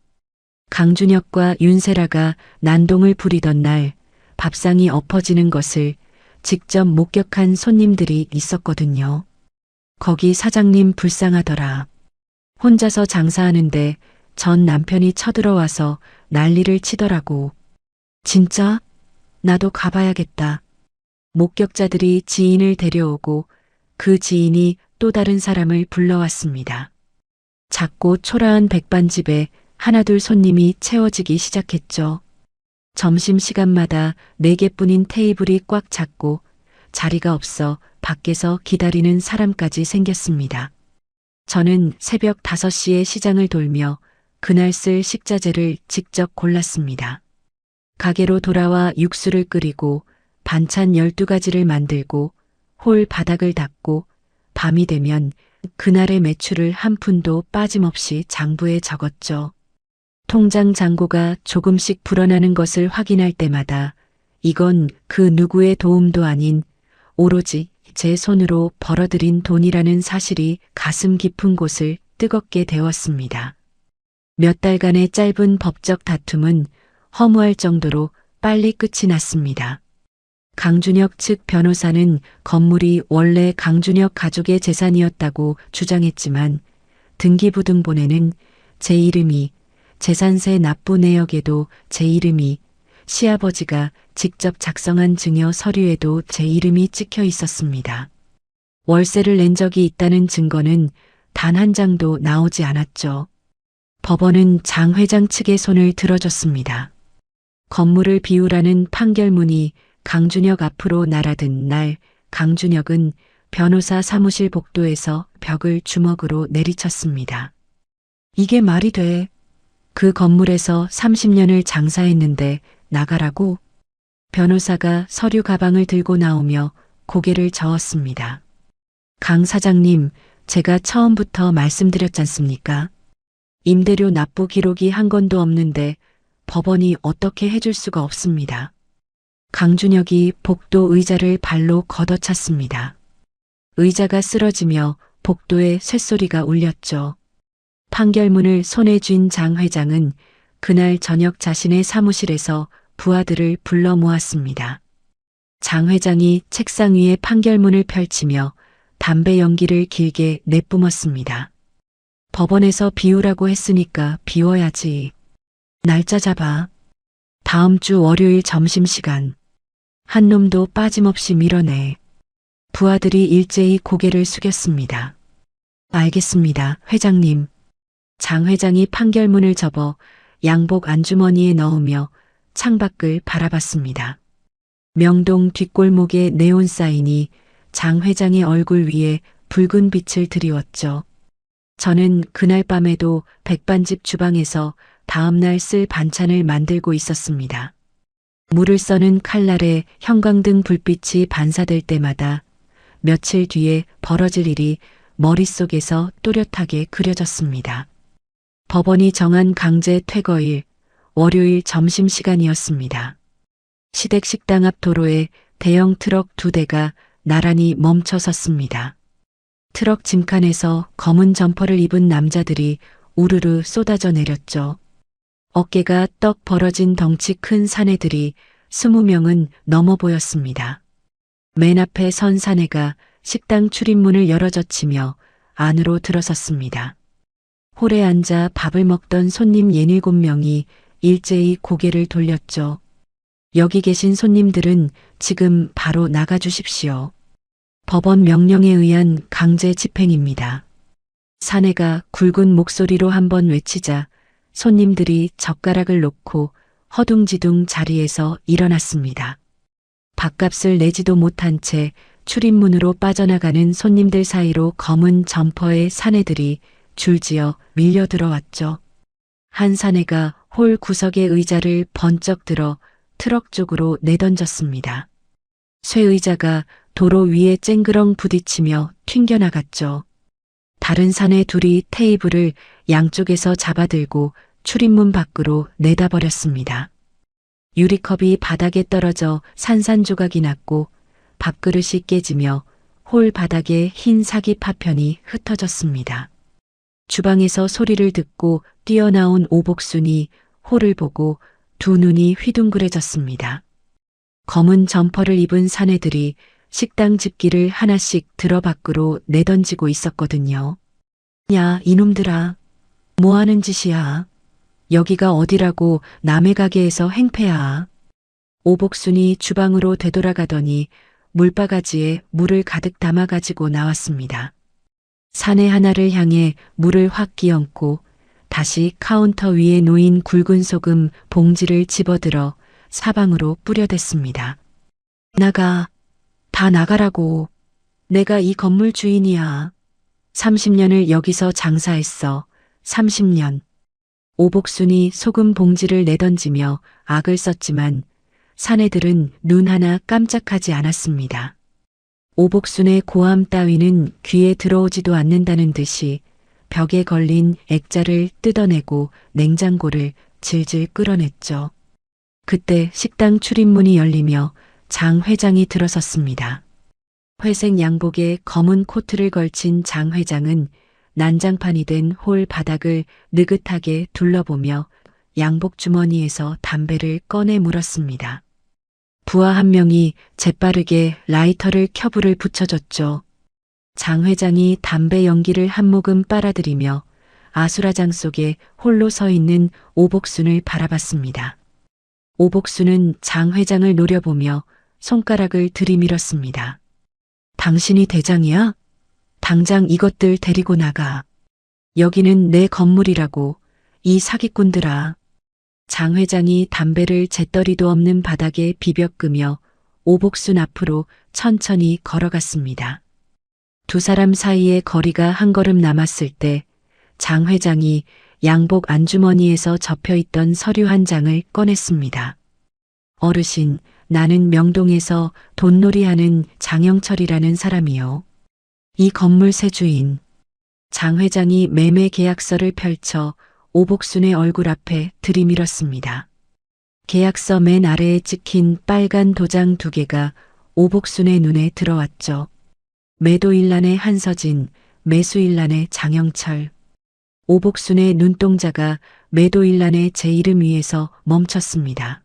강준혁과 윤세라가 난동을 부리던 날 밥상이 엎어지는 것을 직접 목격한 손님들이 있었거든요. 거기 사장님 불쌍하더라. 혼자서 장사하는데 전 남편이 쳐들어와서 난리를 치더라고. 진짜? 나도 가봐야겠다. 목격자들이 지인을 데려오고 그 지인이 또 다른 사람을 불러왔습니다. 작고 초라한 백반집에 하나둘 손님이 채워지기 시작했죠. 점심시간마다 4개뿐인 테이블이 꽉 찼고 자리가 없어 밖에서 기다리는 사람까지 생겼습니다. 저는 새벽 5시에 시장을 돌며 그날 쓸 식자재를 직접 골랐습니다. 가게로 돌아와 육수를 끓이고 반찬 12가지를 만들고 홀 바닥을 닦고 밤이 되면 그날의 매출을 한 푼도 빠짐없이 장부에 적었죠. 통장 잔고가 조금씩 불어나는 것을 확인할 때마다 이건 그 누구의 도움도 아닌 오로지 제 손으로 벌어들인 돈이라는 사실이 가슴 깊은 곳을 뜨겁게 데웠습니다. 몇 달간의 짧은 법적 다툼은 허무할 정도로 빨리 끝이 났습니다. 강준혁 측 변호사는 건물이 원래 강준혁 가족의 재산이었다고 주장했지만 등기부등본에는 제 이름이, 재산세 납부 내역에도 제 이름이, 시아버지가 직접 작성한 증여 서류에도 제 이름이 찍혀 있었습니다. 월세를 낸 적이 있다는 증거는 단 한 장도 나오지 않았죠. 법원은 장 회장 측의 손을 들어줬습니다. 건물을 비우라는 판결문이 강준혁 앞으로 날아든 날, 강준혁은 변호사 사무실 복도에서 벽을 주먹으로 내리쳤습니다. 이게 말이 돼. 그 건물에서 30년을 장사했는데 나가라고? 변호사가 서류 가방을 들고 나오며 고개를 저었습니다. 강 사장님, 제가 처음부터 말씀드렸잖습니까? 임대료 납부 기록이 한 건도 없는데 법원이 어떻게 해줄 수가 없습니다. 강준혁이 복도 의자를 발로 걷어찼습니다. 의자가 쓰러지며 복도에 쇳소리가 울렸죠. 판결문을 손에 쥔 장 회장은 그날 저녁 자신의 사무실에서 부하들을 불러 모았습니다. 장 회장이 책상 위에 판결문을 펼치며 담배 연기를 길게 내뿜었습니다. 법원에서 비우라고 했으니까 비워야지. 날짜 잡아. 다음 주 월요일 점심시간. 한 놈도 빠짐없이 밀어내. 부하들이 일제히 고개를 숙였습니다. 알겠습니다, 회장님. 장 회장이 판결문을 접어 양복 안주머니에 넣으며 창밖을 바라봤습니다. 명동 뒷골목의 네온 사인이 장 회장의 얼굴 위에 붉은 빛을 드리웠죠. 저는 그날 밤에도 백반집 주방에서 다음날 쓸 반찬을 만들고 있었습니다. 물을 써는 칼날에 형광등 불빛이 반사될 때마다 며칠 뒤에 벌어질 일이 머릿속에서 또렷하게 그려졌습니다. 법원이 정한 강제 퇴거일, 월요일 점심시간이었습니다. 시댁식당 앞 도로에 대형 트럭 2대가 나란히 멈춰 섰습니다. 트럭 짐칸에서 검은 점퍼를 입은 남자들이 우르르 쏟아져 내렸죠. 어깨가 떡 벌어진 덩치 큰 사내들이 20명은 넘어 보였습니다. 맨 앞에 선 사내가 식당 출입문을 열어젖히며 안으로 들어섰습니다. 홀에 앉아 밥을 먹던 손님 67명이 일제히 고개를 돌렸죠. 여기 계신 손님들은 지금 바로 나가주십시오. 법원 명령에 의한 강제 집행입니다. 사내가 굵은 목소리로 한번 외치자 손님들이 젓가락을 놓고 허둥지둥 자리에서 일어났습니다. 밥값을 내지도 못한 채 출입문으로 빠져나가는 손님들 사이로 검은 점퍼의 사내들이 줄지어 밀려 들어왔죠. 한 사내가 홀 구석의 의자를 번쩍 들어 트럭 쪽으로 내던졌습니다. 쇠의자가 도로 위에 쨍그렁 부딪히며 튕겨나갔죠. 다른 사내 둘이 테이블을 양쪽에서 잡아들고 출입문 밖으로 내다버렸습니다. 유리컵이 바닥에 떨어져 산산조각이 났고 밥그릇이 깨지며 홀 바닥에 흰 사기 파편이 흩어졌습니다. 주방에서 소리를 듣고 뛰어나온 오복순이 홀을 보고 두 눈이 휘둥그레졌습니다. 검은 점퍼를 입은 사내들이 식당 집기를 하나씩 들어 밖으로 내던지고 있었거든요. 야, 이놈들아. 뭐 하는 짓이야? 여기가 어디라고 남의 가게에서 행패야. 오복순이 주방으로 되돌아가더니 물바가지에 물을 가득 담아 가지고 나왔습니다. 사내 하나를 향해 물을 확 끼얹고 다시 카운터 위에 놓인 굵은 소금 봉지를 집어들어 사방으로 뿌려댔습니다. 나가. 다 나가라고. 내가 이 건물 주인이야. 30년을 여기서 장사했어. 30년. 오복순이 소금 봉지를 내던지며 악을 썼지만 사내들은 눈 하나 깜짝하지 않았습니다. 오복순의 고함 따위는 귀에 들어오지도 않는다는 듯이 벽에 걸린 액자를 뜯어내고 냉장고를 질질 끌어냈죠. 그때 식당 출입문이 열리며 장 회장이 들어섰습니다. 회색 양복에 검은 코트를 걸친 장 회장은 난장판이 된 홀 바닥을 느긋하게 둘러보며 양복 주머니에서 담배를 꺼내 물었습니다. 부하 한 명이 재빠르게 라이터를 켜불을 붙여줬죠. 장 회장이 담배 연기를 한 모금 빨아들이며 아수라장 속에 홀로 서 있는 오복순을 바라봤습니다. 오복순은 장 회장을 노려보며 손가락을 들이밀었습니다. 당신이 대장이야? 당장 이것들 데리고 나가. 여기는 내 건물이라고, 이 사기꾼들아. 장 회장이 담배를 재떨이도 없는 바닥에 비벼끄며 오복순 앞으로 천천히 걸어갔습니다. 두 사람 사이의 거리가 한 걸음 남았을 때 장 회장이 양복 안주머니에서 접혀있던 서류 한 장을 꺼냈습니다. 어르신, 나는 명동에서 돈놀이하는 장영철이라는 사람이요. 이 건물 새 주인. 장 회장이 매매 계약서를 펼쳐 오복순의 얼굴 앞에 들이밀었습니다. 계약서 맨 아래에 찍힌 빨간 도장 2개가 오복순의 눈에 들어왔죠. 매도일란의 한서진, 매수일란의 장영철. 오복순의 눈동자가 매도일란의 제 이름 위에서 멈췄습니다.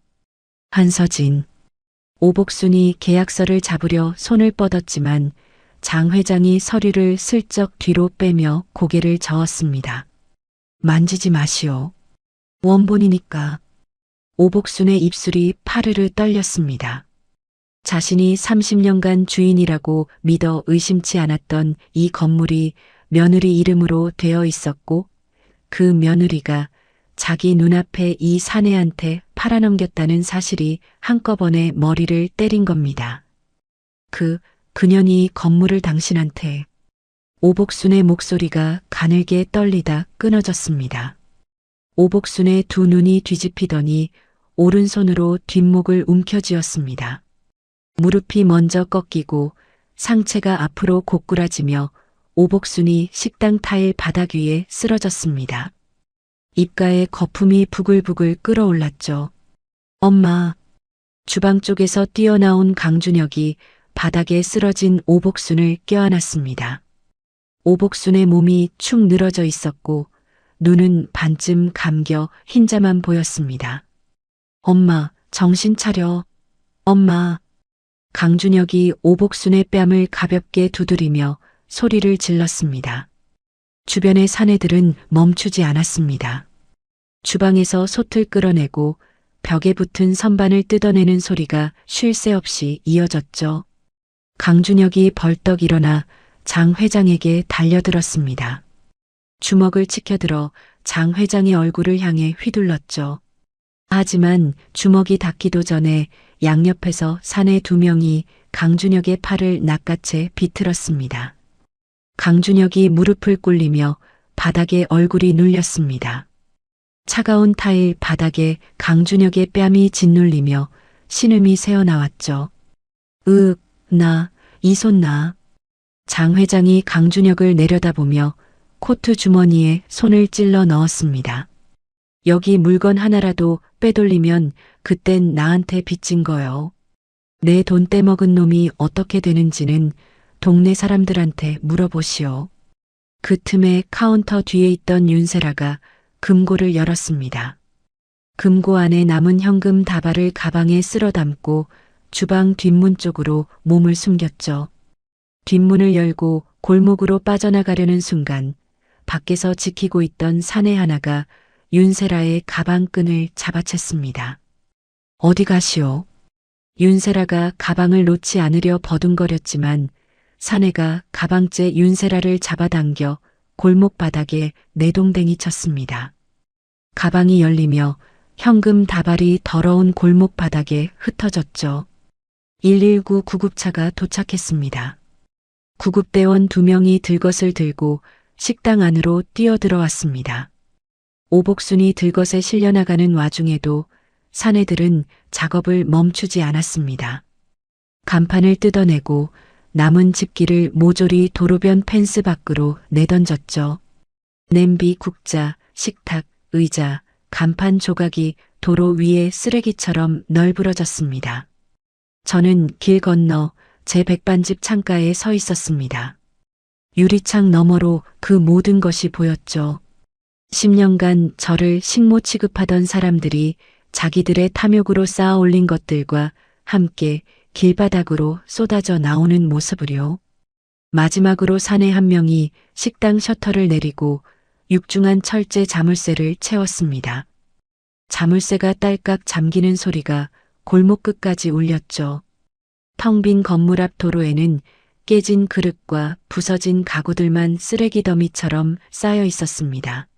한서진. 오복순이 계약서를 잡으려 손을 뻗었지만 장 회장이 서류를 슬쩍 뒤로 빼며 고개를 저었습니다. 만지지 마시오. 원본이니까. 오복순의 입술이 파르르 떨렸습니다. 자신이 30년간 주인이라고 믿어 의심치 않았던 이 건물이 며느리 이름으로 되어 있었고 그 며느리가 자기 눈앞에 이 사내한테 팔아넘겼다는 사실이 한꺼번에 머리를 때린 겁니다. 그년이 건물을 당신한테. 오복순의 목소리가 가늘게 떨리다 끊어졌습니다. 오복순의 두 눈이 뒤집히더니 오른손으로 뒷목을 움켜쥐었습니다. 무릎이 먼저 꺾이고 상체가 앞으로 고꾸라지며 오복순이 식당 타일 바닥 위에 쓰러졌습니다. 입가에 거품이 부글부글 끓어올랐죠. 엄마. 주방 쪽에서 뛰어나온 강준혁이 바닥에 쓰러진 오복순을 껴안았습니다. 오복순의 몸이 축 늘어져 있었고 눈은 반쯤 감겨 흰자만 보였습니다. 엄마, 정신 차려. 엄마. 강준혁이 오복순의 뺨을 가볍게 두드리며 소리를 질렀습니다. 주변의 사내들은 멈추지 않았습니다. 주방에서 솥을 끌어내고 벽에 붙은 선반을 뜯어내는 소리가 쉴 새 없이 이어졌죠. 강준혁이 벌떡 일어나 장 회장에게 달려들었습니다. 주먹을 치켜들어 장 회장의 얼굴을 향해 휘둘렀죠. 하지만 주먹이 닿기도 전에 양옆에서 사내 2명이 강준혁의 팔을 낚아채 비틀었습니다. 강준혁이 무릎을 꿇리며 바닥에 얼굴이 눌렸습니다. 차가운 타일 바닥에 강준혁의 뺨이 짓눌리며 신음이 새어나왔죠. 이 손 나. 장 회장이 강준혁을 내려다보며 코트 주머니에 손을 찔러 넣었습니다. 여기 물건 하나라도 빼돌리면 그땐 나한테 빚진 거요. 내 돈 떼먹은 놈이 어떻게 되는지는 동네 사람들한테 물어보시오. 그 틈에 카운터 뒤에 있던 윤세라가 금고를 열었습니다. 금고 안에 남은 현금 다발을 가방에 쓸어 담고 주방 뒷문 쪽으로 몸을 숨겼죠. 뒷문을 열고 골목으로 빠져나가려는 순간 밖에서 지키고 있던 사내 하나가 윤세라의 가방끈을 잡아챘습니다. 어디 가시오? 윤세라가 가방을 놓지 않으려 버둥거렸지만 사내가 가방째 윤세라를 잡아당겨 골목 바닥에 내동댕이 쳤습니다. 가방이 열리며 현금 다발이 더러운 골목 바닥에 흩어졌죠. 119 구급차가 도착했습니다. 구급대원 2명이 들것을 들고 식당 안으로 뛰어들어왔습니다. 오복순이 들것에 실려나가는 와중에도 사내들은 작업을 멈추지 않았습니다. 간판을 뜯어내고 남은 집기를 모조리 도로변 펜스 밖으로 내던졌죠. 냄비, 국자, 식탁, 의자, 간판 조각이 도로 위에 쓰레기처럼 널브러졌습니다. 저는 길 건너 제 백반집 창가에 서 있었습니다. 유리창 너머로 그 모든 것이 보였죠. 10년간 저를 식모 취급하던 사람들이 자기들의 탐욕으로 쌓아 올린 것들과 함께 길바닥으로 쏟아져 나오는 모습을요. 마지막으로 사내 한 명이 식당 셔터를 내리고 육중한 철제 자물쇠를 채웠습니다. 자물쇠가 딸깍 잠기는 소리가 골목 끝까지 울렸죠. 텅 빈 건물 앞 도로에는 깨진 그릇과 부서진 가구들만 쓰레기 더미처럼 쌓여 있었습니다.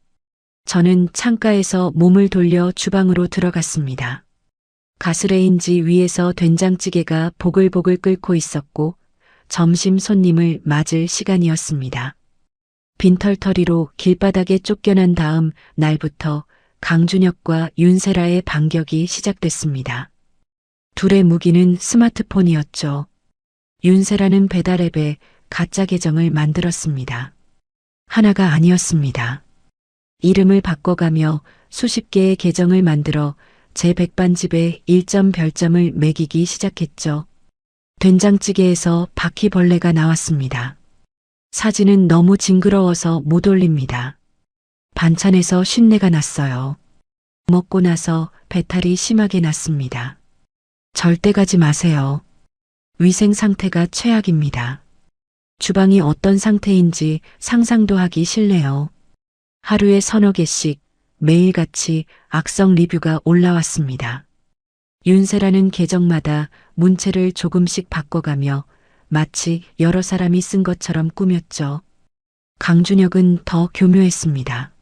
저는 창가에서 몸을 돌려 주방으로 들어갔습니다. 가스레인지 위에서 된장찌개가 보글보글 끓고 있었고 점심 손님을 맞을 시간이었습니다. 빈털터리로 길바닥에 쫓겨난 다음 날부터 강준혁과 윤세라의 반격이 시작됐습니다. 둘의 무기는 스마트폰이었죠. 윤세라는 배달앱에 가짜 계정을 만들었습니다. 하나가 아니었습니다. 이름을 바꿔가며 수십 개의 계정을 만들어 제 백반집에 1점 별점을 매기기 시작했죠. 된장찌개에서 바퀴벌레가 나왔습니다. 사진은 너무 징그러워서 못 올립니다. 반찬에서 쉰내가 났어요. 먹고 나서 배탈이 심하게 났습니다. 절대 가지 마세요. 위생 상태가 최악입니다. 주방이 어떤 상태인지 상상도 하기 싫네요. 하루에 서너 개씩 매일같이 악성 리뷰가 올라왔습니다. 윤세라는 계정마다 문체를 조금씩 바꿔가며 마치 여러 사람이 쓴 것처럼 꾸몄죠. 강준혁은 더 교묘했습니다.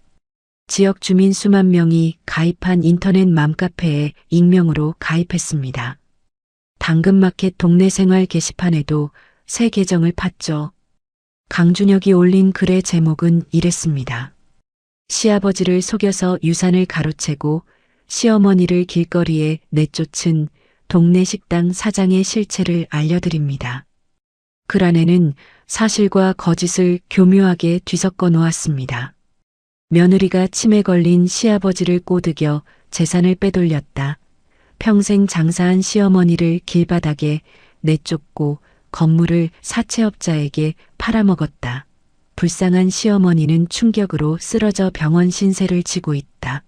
지역 주민 수만 명이 가입한 인터넷 맘카페에 익명으로 가입했습니다. 당근마켓 동네생활 게시판에도 새 계정을 팠죠. 강준혁이 올린 글의 제목은 이랬습니다. 시아버지를 속여서 유산을 가로채고 시어머니를 길거리에 내쫓은 동네 식당 사장의 실체를 알려드립니다. 글 안에는 사실과 거짓을 교묘하게 뒤섞어 놓았습니다. 며느리가 치매 걸린 시아버지를 꼬드겨 재산을 빼돌렸다. 평생 장사한 시어머니를 길바닥에 내쫓고 건물을 사채업자에게 팔아먹었다. 불쌍한 시어머니는 충격으로 쓰러져 병원 신세를 지고 있다.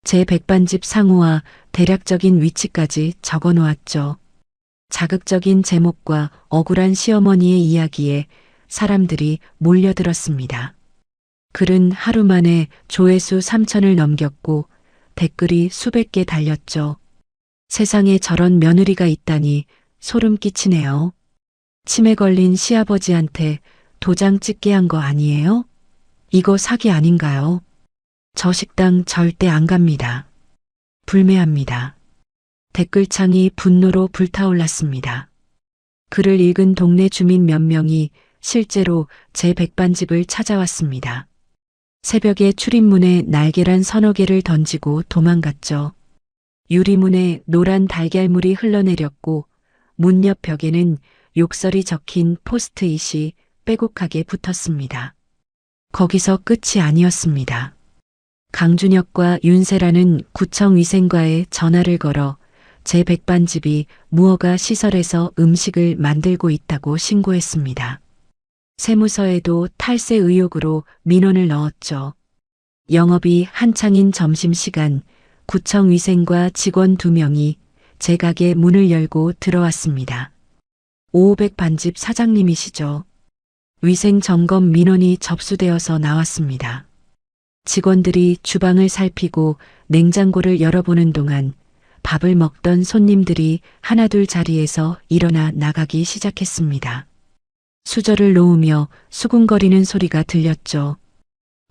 제 백반집 상호와 대략적인 위치까지 적어 놓았죠. 자극적인 제목과 억울한 시어머니의 이야기에 사람들이 몰려들었습니다. 글은 하루 만에 조회수 3,000을 넘겼고 댓글이 수백 개 달렸죠. 세상에 저런 며느리가 있다니 소름 끼치네요. 치매 걸린 시아버지한테 도장 찍게 한 거 아니에요? 이거 사기 아닌가요? 저 식당 절대 안 갑니다. 불매합니다. 댓글창이 분노로 불타올랐습니다. 글을 읽은 동네 주민 몇 명이 실제로 제 백반집을 찾아왔습니다. 새벽에 출입문에 날계란 서너 개를 던지고 도망갔죠. 유리문에 노란 달걀물이 흘러내렸고 문 옆 벽에는 욕설이 적힌 포스트잇이 빼곡하게 붙었습니다. 거기서 끝이 아니었습니다. 강준혁과 윤세라는 구청 위생과에 전화를 걸어 제 백반집이 무허가 시설에서 음식을 만들고 있다고 신고했습니다. 세무서에도 탈세 의혹으로 민원을 넣었죠. 영업이 한창인 점심시간 구청 위생과 직원 2명이 제 가게 문을 열고 들어왔습니다. 500 반집 사장님이시죠. 위생 점검 민원이 접수되어서 나왔습니다. 직원들이 주방을 살피고 냉장고를 열어보는 동안 밥을 먹던 손님들이 하나둘 자리에서 일어나 나가기 시작했습니다. 수저를 놓으며 수군거리는 소리가 들렸죠.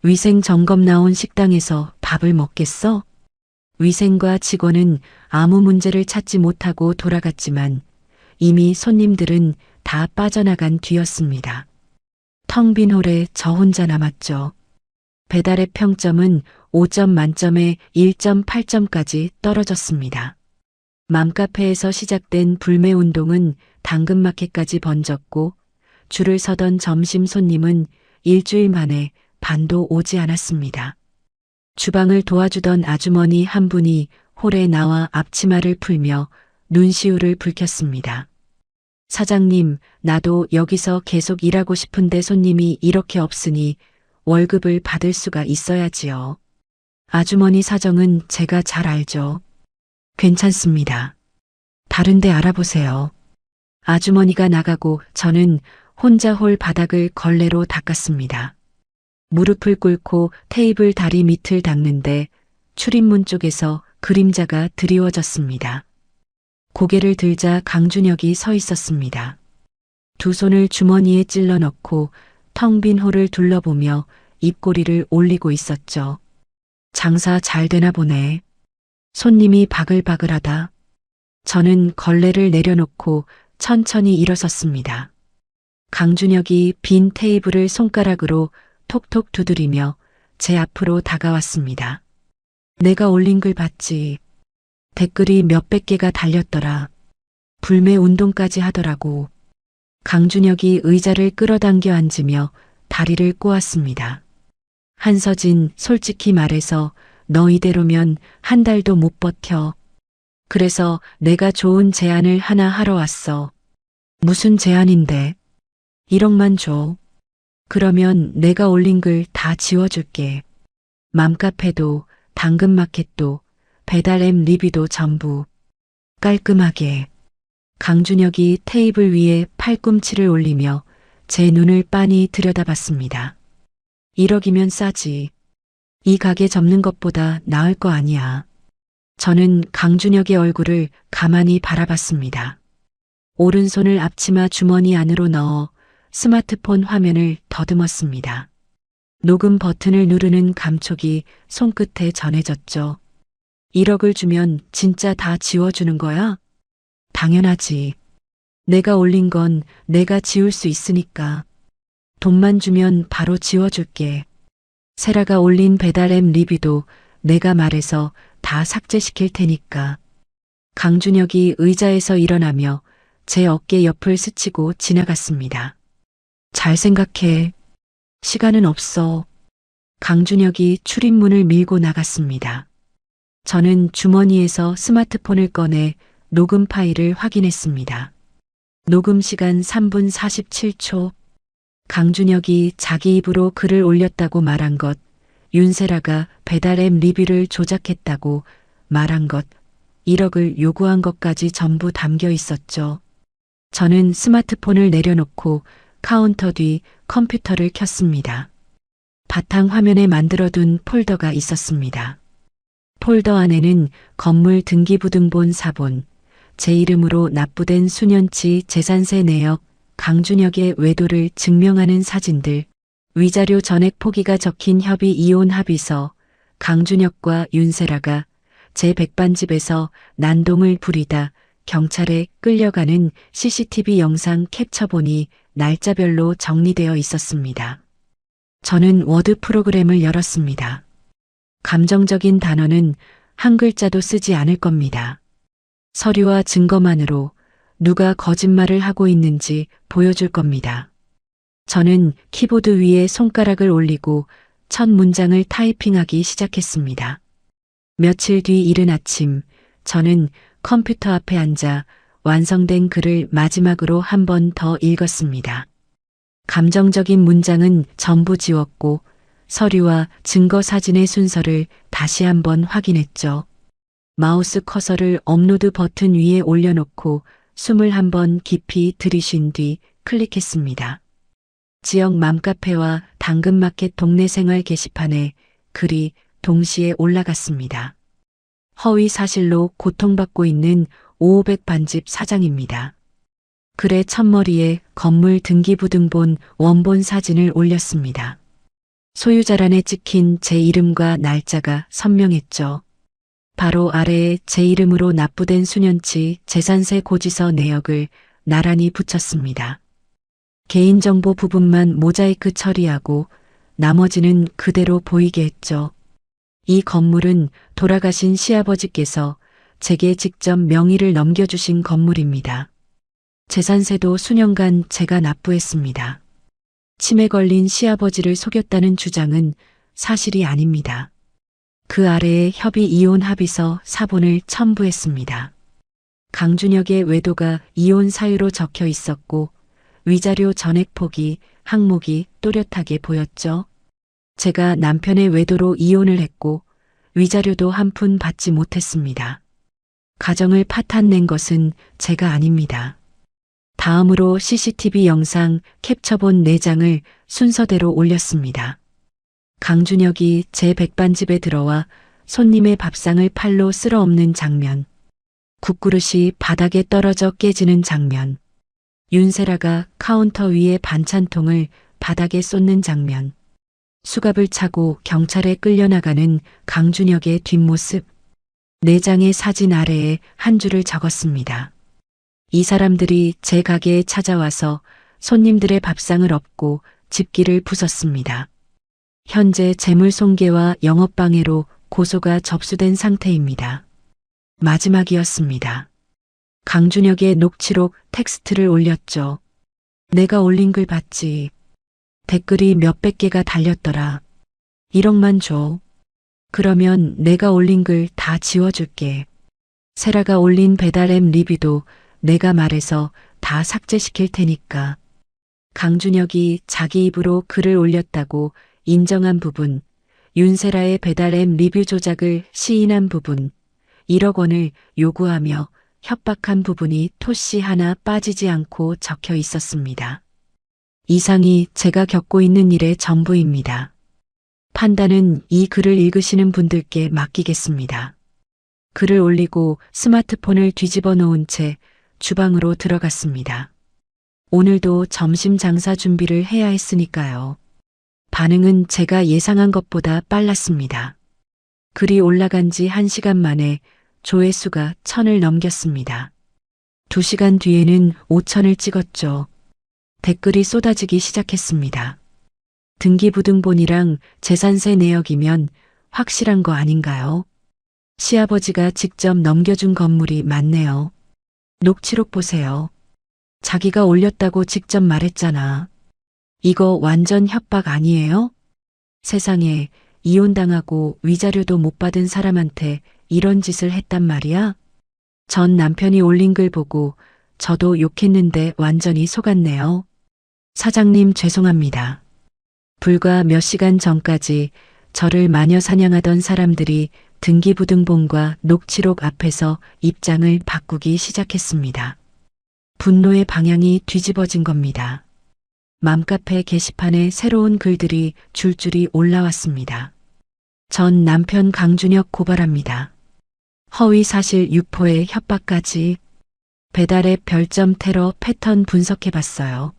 위생 점검 나온 식당에서 밥을 먹겠어? 위생과 직원은 아무 문제를 찾지 못하고 돌아갔지만 이미 손님들은 다 빠져나간 뒤였습니다. 텅 빈 홀에 저 혼자 남았죠. 배달앱 평점은 5점 만점에 1.8점까지 떨어졌습니다. 맘카페에서 시작된 불매운동은 당근마켓까지 번졌고 줄을 서던 점심 손님은 일주일 만에 반도 오지 않았습니다. 주방을 도와주던 아주머니 한 분이 홀에 나와 앞치마를 풀며 눈시울을 붉혔습니다. 사장님, 나도 여기서 계속 일하고 싶은데 손님이 이렇게 없으니 월급을 받을 수가 있어야지요. 아주머니 사정은 제가 잘 알죠. 괜찮습니다. 다른 데 알아보세요. 아주머니가 나가고 저는 혼자 홀 바닥을 걸레로 닦았습니다. 무릎을 꿇고 테이블 다리 밑을 닦는데 출입문 쪽에서 그림자가 드리워졌습니다. 고개를 들자 강준혁이 서 있었습니다. 두 손을 주머니에 찔러 넣고 텅 빈 홀을 둘러보며 입꼬리를 올리고 있었죠. 장사 잘 되나 보네. 손님이 바글바글하다. 저는 걸레를 내려놓고 천천히 일어섰습니다. 강준혁이 빈 테이블을 손가락으로 톡톡 두드리며 제 앞으로 다가왔습니다. 내가 올린 글 봤지. 댓글이 몇백 개가 달렸더라. 불매 운동까지 하더라고. 강준혁이 의자를 끌어당겨 앉으며 다리를 꼬았습니다. 한서진, 솔직히 말해서 너 이대로면 한 달도 못 버텨. 그래서 내가 좋은 제안을 하나 하러 왔어. 무슨 제안인데? 1억만 줘. 그러면 내가 올린 글 다 지워줄게. 맘카페도, 당근마켓도, 배달앱 리뷰도 전부. 깔끔하게. 강준혁이 테이블 위에 팔꿈치를 올리며 제 눈을 빤히 들여다봤습니다. 1억이면 싸지. 이 가게 접는 것보다 나을 거 아니야. 저는 강준혁의 얼굴을 가만히 바라봤습니다. 오른손을 앞치마 주머니 안으로 넣어 스마트폰 화면을 더듬었습니다. 녹음 버튼을 누르는 감촉이 손끝에 전해졌죠. 1억을 주면 진짜 다 지워주는 거야? 당연하지. 내가 올린 건 내가 지울 수 있으니까. 돈만 주면 바로 지워줄게. 세라가 올린 배달앱 리뷰도 내가 말해서 다 삭제시킬 테니까. 강준혁이 의자에서 일어나며 제 어깨 옆을 스치고 지나갔습니다. 잘 생각해. 시간은 없어. 강준혁이 출입문을 밀고 나갔습니다. 저는 주머니에서 스마트폰을 꺼내 녹음 파일을 확인했습니다. 녹음 시간 3분 47초. 강준혁이 자기 입으로 글을 올렸다고 말한 것, 윤세라가 배달앱 리뷰를 조작했다고 말한 것, 1억을 요구한 것까지 전부 담겨 있었죠. 저는 스마트폰을 내려놓고 카운터 뒤 컴퓨터를 켰습니다. 바탕 화면에 만들어둔 폴더가 있었습니다. 폴더 안에는 건물 등기부등본 사본, 제 이름으로 납부된 수년치 재산세 내역, 강준혁의 외도를 증명하는 사진들, 위자료 전액 포기가 적힌 협의 이혼 합의서, 강준혁과 윤세라가 제 백반집에서 난동을 부리다 경찰에 끌려가는 CCTV 영상 캡처본이 날짜별로 정리되어 있었습니다. 저는 워드 프로그램을 열었습니다. 감정적인 단어는 한 글자도 쓰지 않을 겁니다. 서류와 증거만으로 누가 거짓말을 하고 있는지 보여줄 겁니다. 저는 키보드 위에 손가락을 올리고 첫 문장을 타이핑하기 시작했습니다. 며칠 뒤 이른 아침, 저는 컴퓨터 앞에 앉아 완성된 글을 마지막으로 한 번 더 읽었습니다. 감정적인 문장은 전부 지웠고 서류와 증거 사진의 순서를 다시 한번 확인했죠. 마우스 커서를 업로드 버튼 위에 올려놓고 숨을 한번 깊이 들이쉰 뒤 클릭했습니다. 지역 맘카페와 당근마켓 동네생활 게시판에 글이 동시에 올라갔습니다. 허위 사실로 고통받고 있는 500 반집 사장입니다. 글의 첫머리에 건물 등기부등본 원본 사진을 올렸습니다. 소유자란에 찍힌 제 이름과 날짜가 선명했죠. 바로 아래에 제 이름으로 납부된 수년치 재산세 고지서 내역을 나란히 붙였습니다. 개인정보 부분만 모자이크 처리하고 나머지는 그대로 보이게 했죠. 이 건물은 돌아가신 시아버지께서 제게 직접 명의를 넘겨주신 건물입니다. 재산세도 수년간 제가 납부했습니다. 치매 걸린 시아버지를 속였다는 주장은 사실이 아닙니다. 그 아래에 협의 이혼 합의서 사본을 첨부했습니다. 강준혁의 외도가 이혼 사유로 적혀 있었고 위자료 전액 포기 항목이 또렷하게 보였죠. 제가 남편의 외도로 이혼을 했고 위자료도 한 푼 받지 못했습니다. 가정을 파탄낸 것은 제가 아닙니다. 다음으로 CCTV 영상 캡처본 4장을 순서대로 올렸습니다. 강준혁이 제 백반집에 들어와 손님의 밥상을 팔로 쓸어엎는 장면, 국그릇이 바닥에 떨어져 깨지는 장면, 윤세라가 카운터 위에 반찬통을 바닥에 쏟는 장면, 수갑을 차고 경찰에 끌려나가는 강준혁의 뒷모습, 4장의 사진 아래에 한 줄을 적었습니다. 이 사람들이 제 가게에 찾아와서 손님들의 밥상을 엎고 집기를 부쉈습니다. 현재 재물손괴와 영업방해로 고소가 접수된 상태입니다. 마지막이었습니다. 강준혁의 녹취록 텍스트를 올렸죠. 내가 올린 글 봤지. 댓글이 몇백 개가 달렸더라. 1억만 줘. 그러면 내가 올린 글 다 지워줄게. 세라가 올린 배달앱 리뷰도 내가 말해서 다 삭제시킬 테니까. 강준혁이 자기 입으로 글을 올렸다고 인정한 부분, 윤세라의 배달앱 리뷰 조작을 시인한 부분, 1억 원을 요구하며 협박한 부분이 토씨 하나 빠지지 않고 적혀 있었습니다. 이상이 제가 겪고 있는 일의 전부입니다. 판단은 이 글을 읽으시는 분들께 맡기겠습니다. 글을 올리고 스마트폰을 뒤집어 놓은 채 주방으로 들어갔습니다. 오늘도 점심 장사 준비를 해야 했으니까요. 반응은 제가 예상한 것보다 빨랐습니다. 글이 올라간 지 1시간 만에 조회수가 1000을 넘겼습니다. 2시간 뒤에는 5000을 찍었죠. 댓글이 쏟아지기 시작했습니다. 등기부등본이랑 재산세 내역이면 확실한 거 아닌가요? 시아버지가 직접 넘겨준 건물이 맞네요. 녹취록 보세요. 자기가 올렸다고 직접 말했잖아. 이거 완전 협박 아니에요? 세상에 이혼당하고 위자료도 못 받은 사람한테 이런 짓을 했단 말이야? 전 남편이 올린 글 보고 저도 욕했는데 완전히 속았네요. 사장님 죄송합니다. 불과 몇 시간 전까지 저를 마녀 사냥하던 사람들이 등기부등본과 녹취록 앞에서 입장을 바꾸기 시작했습니다. 분노의 방향이 뒤집어진 겁니다. 맘카페 게시판에 새로운 글들이 줄줄이 올라왔습니다. 전 남편 강준혁 고발합니다. 허위 사실 유포에 협박까지. 배달앱 별점 테러 패턴 분석해봤어요.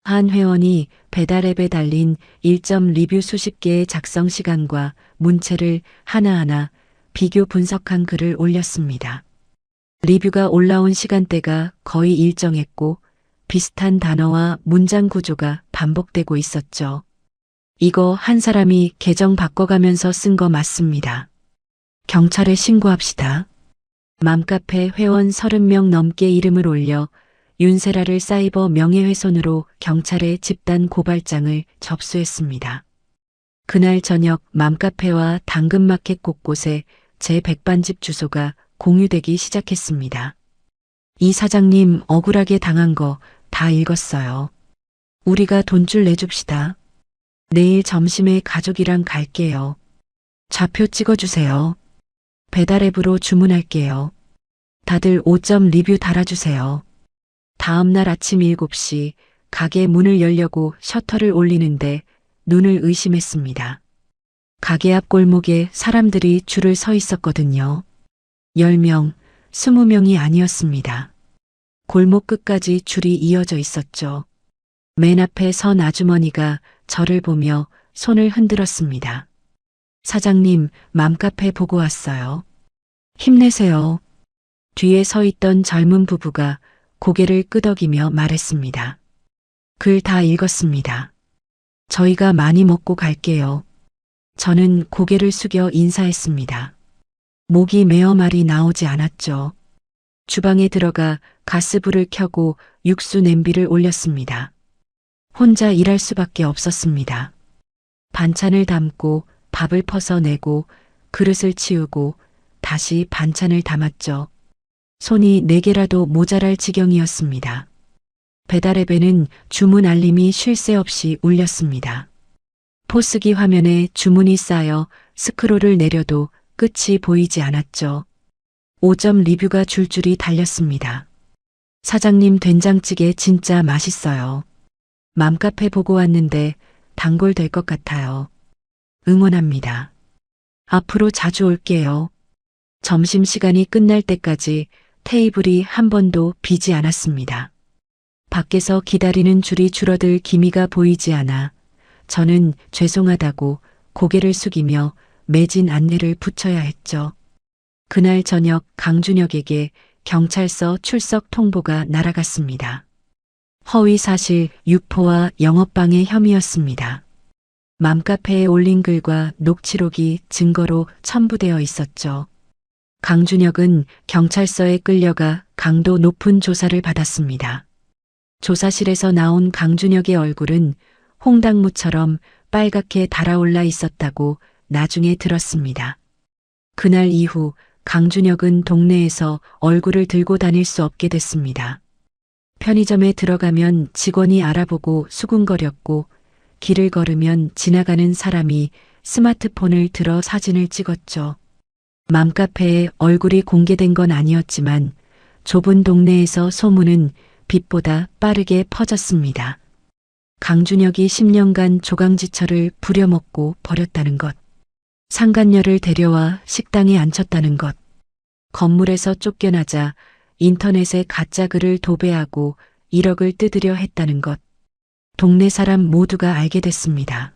한 회원이 배달앱에 달린 1점 리뷰 수십 개의 작성 시간과 문체를 하나하나 비교 분석한 글을 올렸습니다. 리뷰가 올라온 시간대가 거의 일정했고 비슷한 단어와 문장 구조가 반복되고 있었죠. 이거 한 사람이 계정 바꿔가면서 쓴 거 맞습니다. 경찰에 신고합시다. 맘카페 회원 30명 넘게 이름을 올려 윤세라를 사이버 명예훼손으로 경찰에 집단 고발장을 접수했습니다. 그날 저녁 맘카페와 당근마켓 곳곳에 제 백반집 주소가 공유되기 시작했습니다. 이 사장님 억울하게 당한 거 다 읽었어요. 우리가 돈줄 내줍시다. 내일 점심에 가족이랑 갈게요. 좌표 찍어주세요. 배달앱으로 주문할게요. 다들 5점 리뷰 달아주세요. 다음날 아침 7시 가게 문을 열려고 셔터를 올리는데 눈을 의심했습니다. 가게 앞 골목에 사람들이 줄을 서 있었거든요. 10명, 20명이 아니었습니다. 골목 끝까지 줄이 이어져 있었죠. 맨 앞에 선 아주머니가 저를 보며 손을 흔들었습니다. 사장님, 맘카페 보고 왔어요. 힘내세요. 뒤에 서 있던 젊은 부부가 고개를 끄덕이며 말했습니다. 글 다 읽었습니다. 저희가 많이 먹고 갈게요. 저는 고개를 숙여 인사했습니다. 목이 메어 말이 나오지 않았죠. 주방에 들어가 가스불을 켜고 육수 냄비를 올렸습니다. 혼자 일할 수밖에 없었습니다. 반찬을 담고 밥을 퍼서 내고 그릇을 치우고 다시 반찬을 담았죠. 손이 4개라도 모자랄 지경이었습니다. 배달앱에는 주문 알림이 쉴 새 없이 울렸습니다. 포스기 화면에 주문이 쌓여 스크롤을 내려도 끝이 보이지 않았죠. 5점 리뷰가 줄줄이 달렸습니다. 사장님 된장찌개 진짜 맛있어요. 맘카페 보고 왔는데 단골 될 것 같아요. 응원합니다. 앞으로 자주 올게요. 점심시간이 끝날 때까지 테이블이 한 번도 비지 않았습니다. 밖에서 기다리는 줄이 줄어들 기미가 보이지 않아 저는 죄송하다고 고개를 숙이며 매진 안내를 붙여야 했죠. 그날 저녁 강준혁에게 경찰서 출석 통보가 날아갔습니다. 허위 사실 유포와 영업방해 혐의였습니다. 맘카페에 올린 글과 녹취록이 증거로 첨부되어 있었죠. 강준혁은 경찰서에 끌려가 강도 높은 조사를 받았습니다. 조사실에서 나온 강준혁의 얼굴은 홍당무처럼 빨갛게 달아올라 있었다고 나중에 들었습니다. 그날 이후 강준혁은 동네에서 얼굴을 들고 다닐 수 없게 됐습니다. 편의점에 들어가면 직원이 알아보고 수군거렸고 길을 걸으면 지나가는 사람이 스마트폰을 들어 사진을 찍었죠. 맘카페에 얼굴이 공개된 건 아니었지만 좁은 동네에서 소문은 빛보다 빠르게 퍼졌습니다. 강준혁이 10년간 조강지처를 부려먹고 버렸다는 것. 상간녀를 데려와 식당에 앉혔다는 것. 건물에서 쫓겨나자 인터넷에 가짜 글을 도배하고 1억을 뜯으려 했다는 것. 동네 사람 모두가 알게 됐습니다.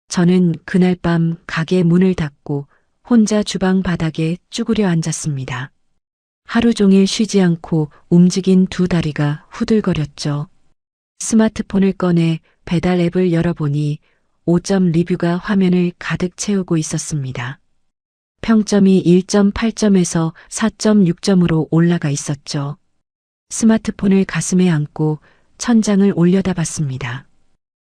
저는 그날 밤 가게 문을 닫고 혼자 주방 바닥에 쭈그려 앉았습니다. 하루 종일 쉬지 않고 움직인 2다리가 후들거렸죠. 스마트폰을 꺼내 배달 앱을 열어보니 5점 리뷰가 화면을 가득 채우고 있었습니다. 평점이 1.8점에서 4.6점으로 올라가 있었죠. 스마트폰을 가슴에 안고 천장을 올려다봤습니다.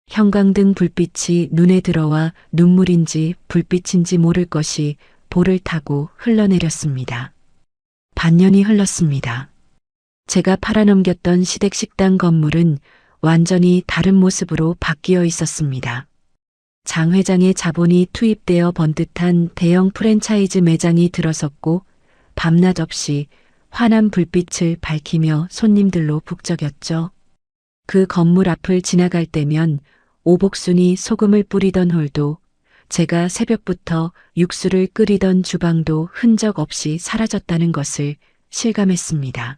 형광등 불빛이 눈에 들어와 눈물인지 불빛인지 모를 것이 볼을 타고 흘러내렸습니다. 반년이 흘렀습니다. 제가 팔아넘겼던 시댁식당 건물은 완전히 다른 모습으로 바뀌어 있었습니다. 장 회장의 자본이 투입되어 번듯한 대형 프랜차이즈 매장이 들어섰고 밤낮 없이 환한 불빛을 밝히며 손님들로 북적였죠. 그 건물 앞을 지나갈 때면 오복순이 소금을 뿌리던 홀도 제가 새벽부터 육수를 끓이던 주방도 흔적 없이 사라졌다는 것을 실감했습니다.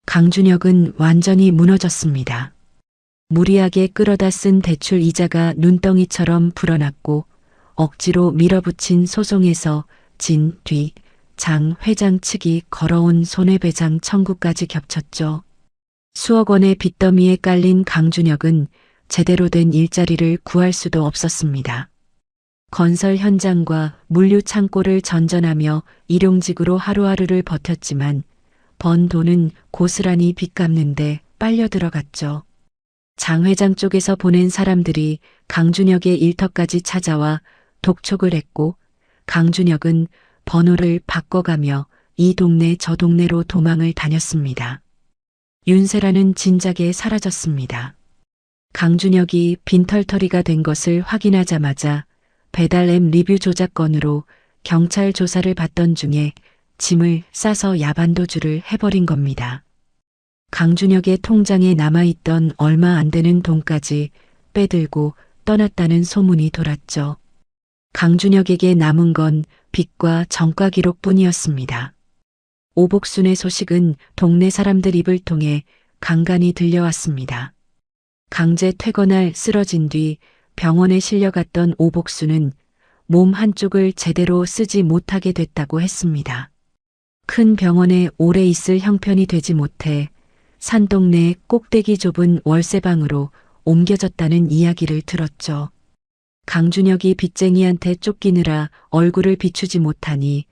강준혁은 완전히 무너졌습니다. 무리하게 끌어다 쓴 대출 이자가 눈덩이처럼 불어났고 억지로 밀어붙인 소송에서 진, 뒤, 장 회장 측이 걸어온 손해배상 청구까지 겹쳤죠. 수억 원의 빚더미에 깔린 강준혁은 제대로 된 일자리를 구할 수도 없었습니다. 건설 현장과 물류 창고를 전전하며 일용직으로 하루하루를 버텼지만 번 돈은 고스란히 빚 갚는데 빨려 들어갔죠. 장 회장 쪽에서 보낸 사람들이 강준혁의 일터까지 찾아와 독촉을 했고 강준혁은 번호를 바꿔가며 이 동네 저 동네로 도망을 다녔습니다. 윤세라는 진작에 사라졌습니다. 강준혁이 빈털터리가 된 것을 확인하자마자 배달앱 리뷰 조작 건으로 경찰 조사를 받던 중에 짐을 싸서 야반도주를 해버린 겁니다. 강준혁의 통장에 남아있던 얼마 안 되는 돈까지 빼들고 떠났다는 소문이 돌았죠. 강준혁에게 남은 건 빚과 정가 기록뿐이었습니다. 오복순의 소식은 동네 사람들 입을 통해 간간히 들려왔습니다. 강제 퇴거날 쓰러진 뒤 병원에 실려갔던 오복순은 몸 한쪽을 제대로 쓰지 못하게 됐다고 했습니다. 큰 병원에 오래 있을 형편이 되지 못해 산동네 꼭대기 좁은 월세방으로 옮겨졌다는 이야기를 들었죠. 강준혁이 빚쟁이한테 쫓기느라 얼굴을 비추지 못하니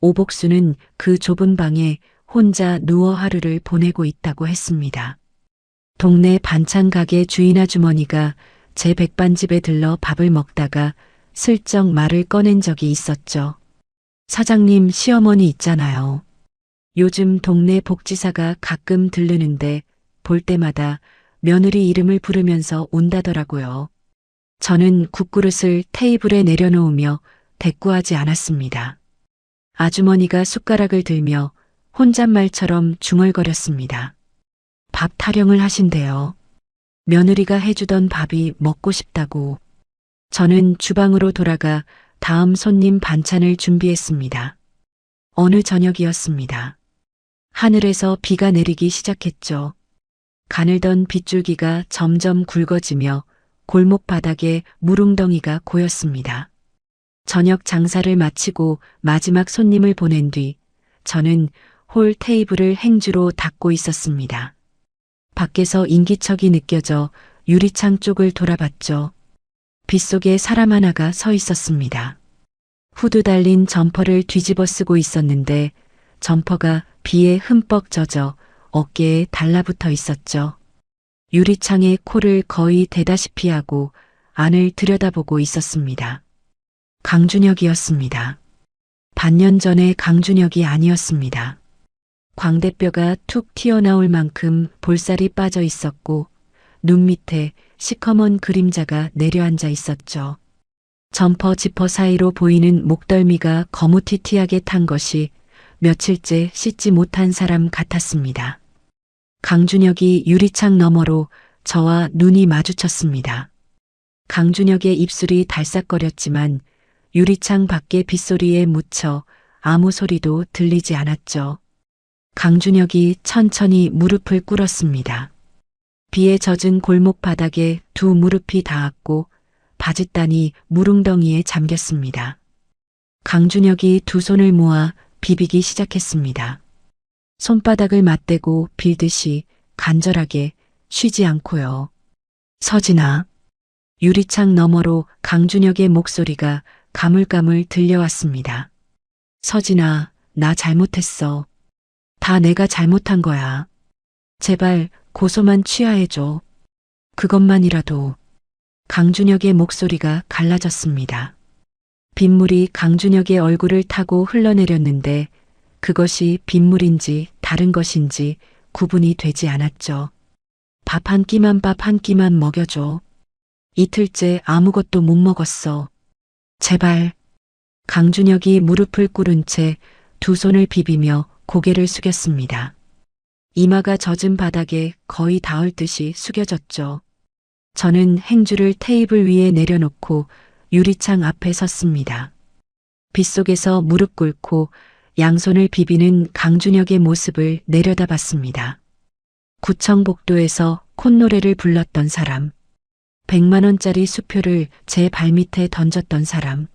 오복수는 그 좁은 방에 혼자 누워 하루를 보내고 있다고 했습니다. 동네 반찬 가게 주인 아주머니가 제 백반집에 들러 밥을 먹다가 슬쩍 말을 꺼낸 적이 있었죠. 사장님 시어머니 있잖아요. 요즘 동네 복지사가 가끔 들르는데 볼 때마다 며느리 이름을 부르면서 온다더라고요. 저는 국그릇을 테이블에 내려놓으며 대꾸하지 않았습니다. 아주머니가 숟가락을 들며 혼잣말처럼 중얼거렸습니다. 밥 타령을 하신대요. 며느리가 해주던 밥이 먹고 싶다고. 저는 주방으로 돌아가 다음 손님 반찬을 준비했습니다. 어느 저녁이었습니다. 하늘에서 비가 내리기 시작했죠. 가늘던 빗줄기가 점점 굵어지며 골목 바닥에 물웅덩이가 고였습니다. 저녁 장사를 마치고 마지막 손님을 보낸 뒤 저는 홀 테이블을 행주로 닦고 있었습니다. 밖에서 인기척이 느껴져 유리창 쪽을 돌아봤죠. 빗속에 사람 하나가 서 있었습니다. 후드 달린 점퍼를 뒤집어 쓰고 있었는데 점퍼가 비에 흠뻑 젖어 어깨에 달라붙어 있었죠. 유리창에 코를 거의 대다시피 하고 안을 들여다보고 있었습니다. 강준혁이었습니다. 반년 전의 강준혁이 아니었습니다. 광대뼈가 툭 튀어나올 만큼 볼살이 빠져 있었고 눈 밑에 시커먼 그림자가 내려앉아 있었죠. 점퍼 지퍼 사이로 보이는 목덜미가 거무튀튀하게 탄 것이 며칠째 씻지 못한 사람 같았습니다. 강준혁이 유리창 너머로 저와 눈이 마주쳤습니다. 강준혁의 입술이 달싹거렸지만 유리창 밖의 빗소리에 묻혀 아무 소리도 들리지 않았죠. 강준혁이 천천히 무릎을 꿇었습니다. 비에 젖은 골목 바닥에 두 무릎이 닿았고 바짓단이 물웅덩이에 잠겼습니다. 강준혁이 두 손을 모아 비비기 시작했습니다. 손바닥을 맞대고 빌듯이 간절하게 쉬지 않고요. 서진아. 유리창 너머로 강준혁의 목소리가 가물가물 들려왔습니다. 서진아, 나 잘못했어. 다 내가 잘못한 거야. 제발 고소만 취하해줘. 그것만이라도. 강준혁의 목소리가 갈라졌습니다. 빗물이 강준혁의 얼굴을 타고 흘러내렸는데 그것이 빗물인지 다른 것인지 구분이 되지 않았죠. 밥 한 끼만 먹여줘. 이틀째 아무것도 못 먹었어. 제발. 강준혁이 무릎을 꿇은 채 두 손을 비비며 고개를 숙였습니다. 이마가 젖은 바닥에 거의 닿을 듯이 숙여졌죠. 저는 행주를 테이블 위에 내려놓고 유리창 앞에 섰습니다. 빗속에서 무릎 꿇고 양손을 비비는 강준혁의 모습을 내려다봤습니다. 구청 복도에서 콧노래를 불렀던 사람, 100만 원짜리 수표를 제 발밑에 던졌던 사람,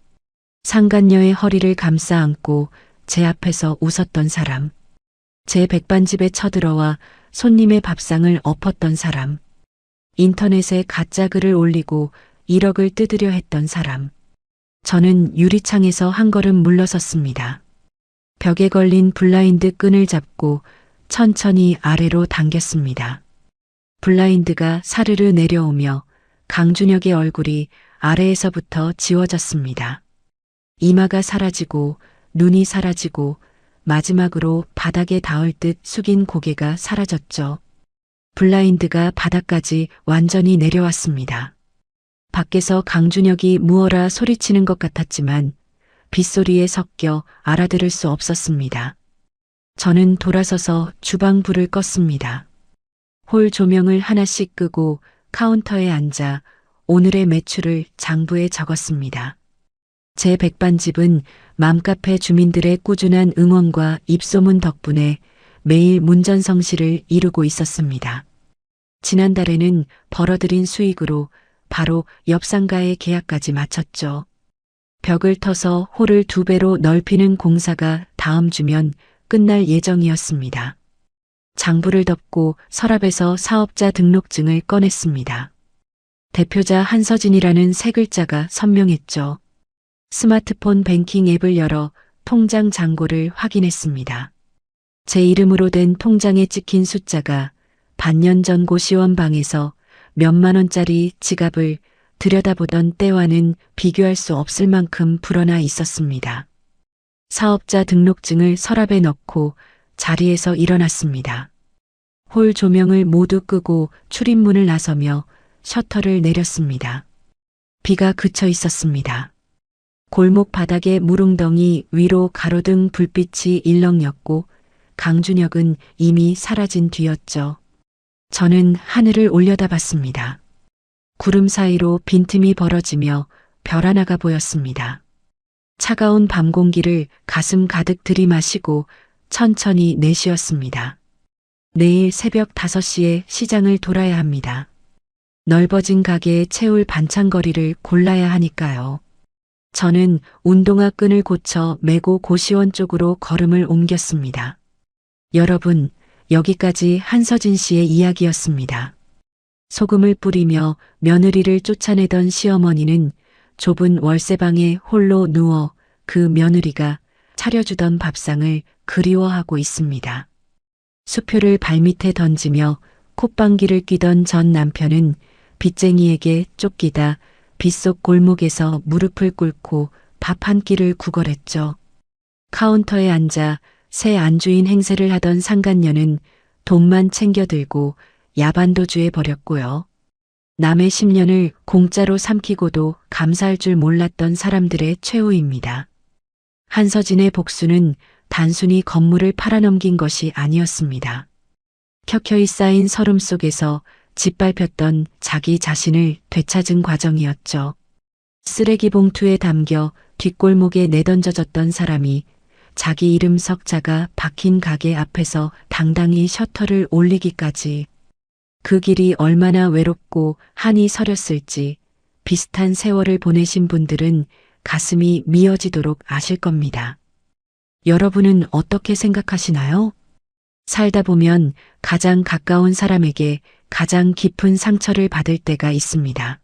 상간녀의 허리를 감싸 안고 제 앞에서 웃었던 사람, 제 백반집에 쳐들어와 손님의 밥상을 엎었던 사람, 인터넷에 가짜 글을 올리고 1억을 뜯으려 했던 사람. 저는 유리창에서 한 걸음 물러섰습니다. 벽에 걸린 블라인드 끈을 잡고 천천히 아래로 당겼습니다. 블라인드가 사르르 내려오며 강준혁의 얼굴이 아래에서부터 지워졌습니다. 이마가 사라지고 눈이 사라지고 마지막으로 바닥에 닿을 듯 숙인 고개가 사라졌죠. 블라인드가 바닥까지 완전히 내려왔습니다. 밖에서 강준혁이 무어라 소리치는 것 같았지만 빗소리에 섞여 알아들을 수 없었습니다. 저는 돌아서서 주방 불을 껐습니다. 홀 조명을 하나씩 끄고 카운터에 앉아 오늘의 매출을 장부에 적었습니다. 제 백반집은 맘카페 주민들의 꾸준한 응원과 입소문 덕분에 매일 문전성시를 이루고 있었습니다. 지난달에는 벌어들인 수익으로 바로 옆 상가의 계약까지 마쳤죠. 벽을 터서 홀을 2배로 넓히는 공사가 다음 주면 끝날 예정이었습니다. 장부를 덮고 서랍에서 사업자 등록증을 꺼냈습니다. 대표자 한서진이라는 세 글자가 선명했죠. 스마트폰 뱅킹 앱을 열어 통장 잔고를 확인했습니다. 제 이름으로 된 통장에 찍힌 숫자가 반년 전 고시원 방에서 몇만 원짜리 지갑을 들여다보던 때와는 비교할 수 없을 만큼 불어나 있었습니다. 사업자 등록증을 서랍에 넣고 자리에서 일어났습니다. 홀 조명을 모두 끄고 출입문을 나서며 셔터를 내렸습니다. 비가 그쳐 있었습니다. 골목 바닥에 물웅덩이 위로 가로등 불빛이 일렁였고 강준혁은 이미 사라진 뒤였죠. 저는 하늘을 올려다봤습니다. 구름 사이로 빈틈이 벌어지며 별 하나가 보였습니다. 차가운 밤 공기를 가슴 가득 들이마시고 천천히 내쉬었습니다. 내일 새벽 5시에 시장을 돌아야 합니다. 넓어진 가게에 채울 반찬거리를 골라야 하니까요. 저는 운동화 끈을 고쳐 메고 고시원 쪽으로 걸음을 옮겼습니다. 여러분, 여기까지 한서진 씨의 이야기였습니다. 소금을 뿌리며 며느리를 쫓아내던 시어머니는 좁은 월세방에 홀로 누워 그 며느리가 차려주던 밥상을 그리워하고 있습니다. 수표를 발밑에 던지며 콧방귀를 뀌던 전 남편은 빚쟁이에게 쫓기다 빗속 골목에서 무릎을 꿇고 밥 한 끼를 구걸했죠. 카운터에 앉아 새 안주인 행세를 하던 상간녀는 돈만 챙겨들고 야반도주에 버렸고요. 남의 10년을 공짜로 삼키고도 감사할 줄 몰랐던 사람들의 최후입니다. 한서진의 복수는 단순히 건물을 팔아넘긴 것이 아니었습니다. 켜켜이 쌓인 서름 속에서 짓밟혔던 자기 자신을 되찾은 과정이었죠. 쓰레기 봉투에 담겨 뒷골목에 내던져졌던 사람이 자기 이름 석자가 박힌 가게 앞에서 당당히 셔터를 올리기까지 그 길이 얼마나 외롭고 한이 서렸을지 비슷한 세월을 보내신 분들은 가슴이 미어지도록 아실 겁니다. 여러분은 어떻게 생각하시나요? 살다 보면 가장 가까운 사람에게 가장 깊은 상처를 받을 때가 있습니다.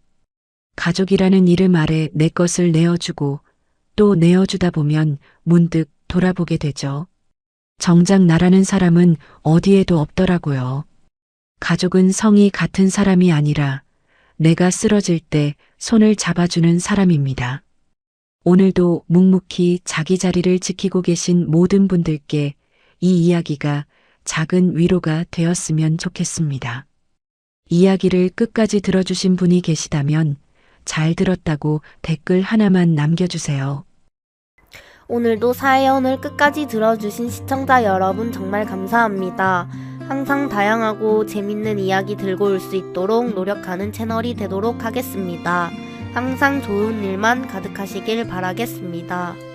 가족이라는 이름 아래 내 것을 내어주고 또 내어주다 보면 문득 돌아보게 되죠. 정작 나라는 사람은 어디에도 없더라고요. 가족은 성이 같은 사람이 아니라 내가 쓰러질 때 손을 잡아주는 사람입니다. 오늘도 묵묵히 자기 자리를 지키고 계신 모든 분들께 이 이야기가 작은 위로가 되었으면 좋겠습니다. 이야기를 끝까지 들어주신 분이 계시다면 잘 들었다고 댓글 하나만 남겨주세요. 오늘도 사연을 끝까지 들어주신 시청자 여러분 정말 감사합니다. 항상 다양하고 재밌는 이야기 들고 올 수 있도록 노력하는 채널이 되도록 하겠습니다. 항상 좋은 일만 가득하시길 바라겠습니다.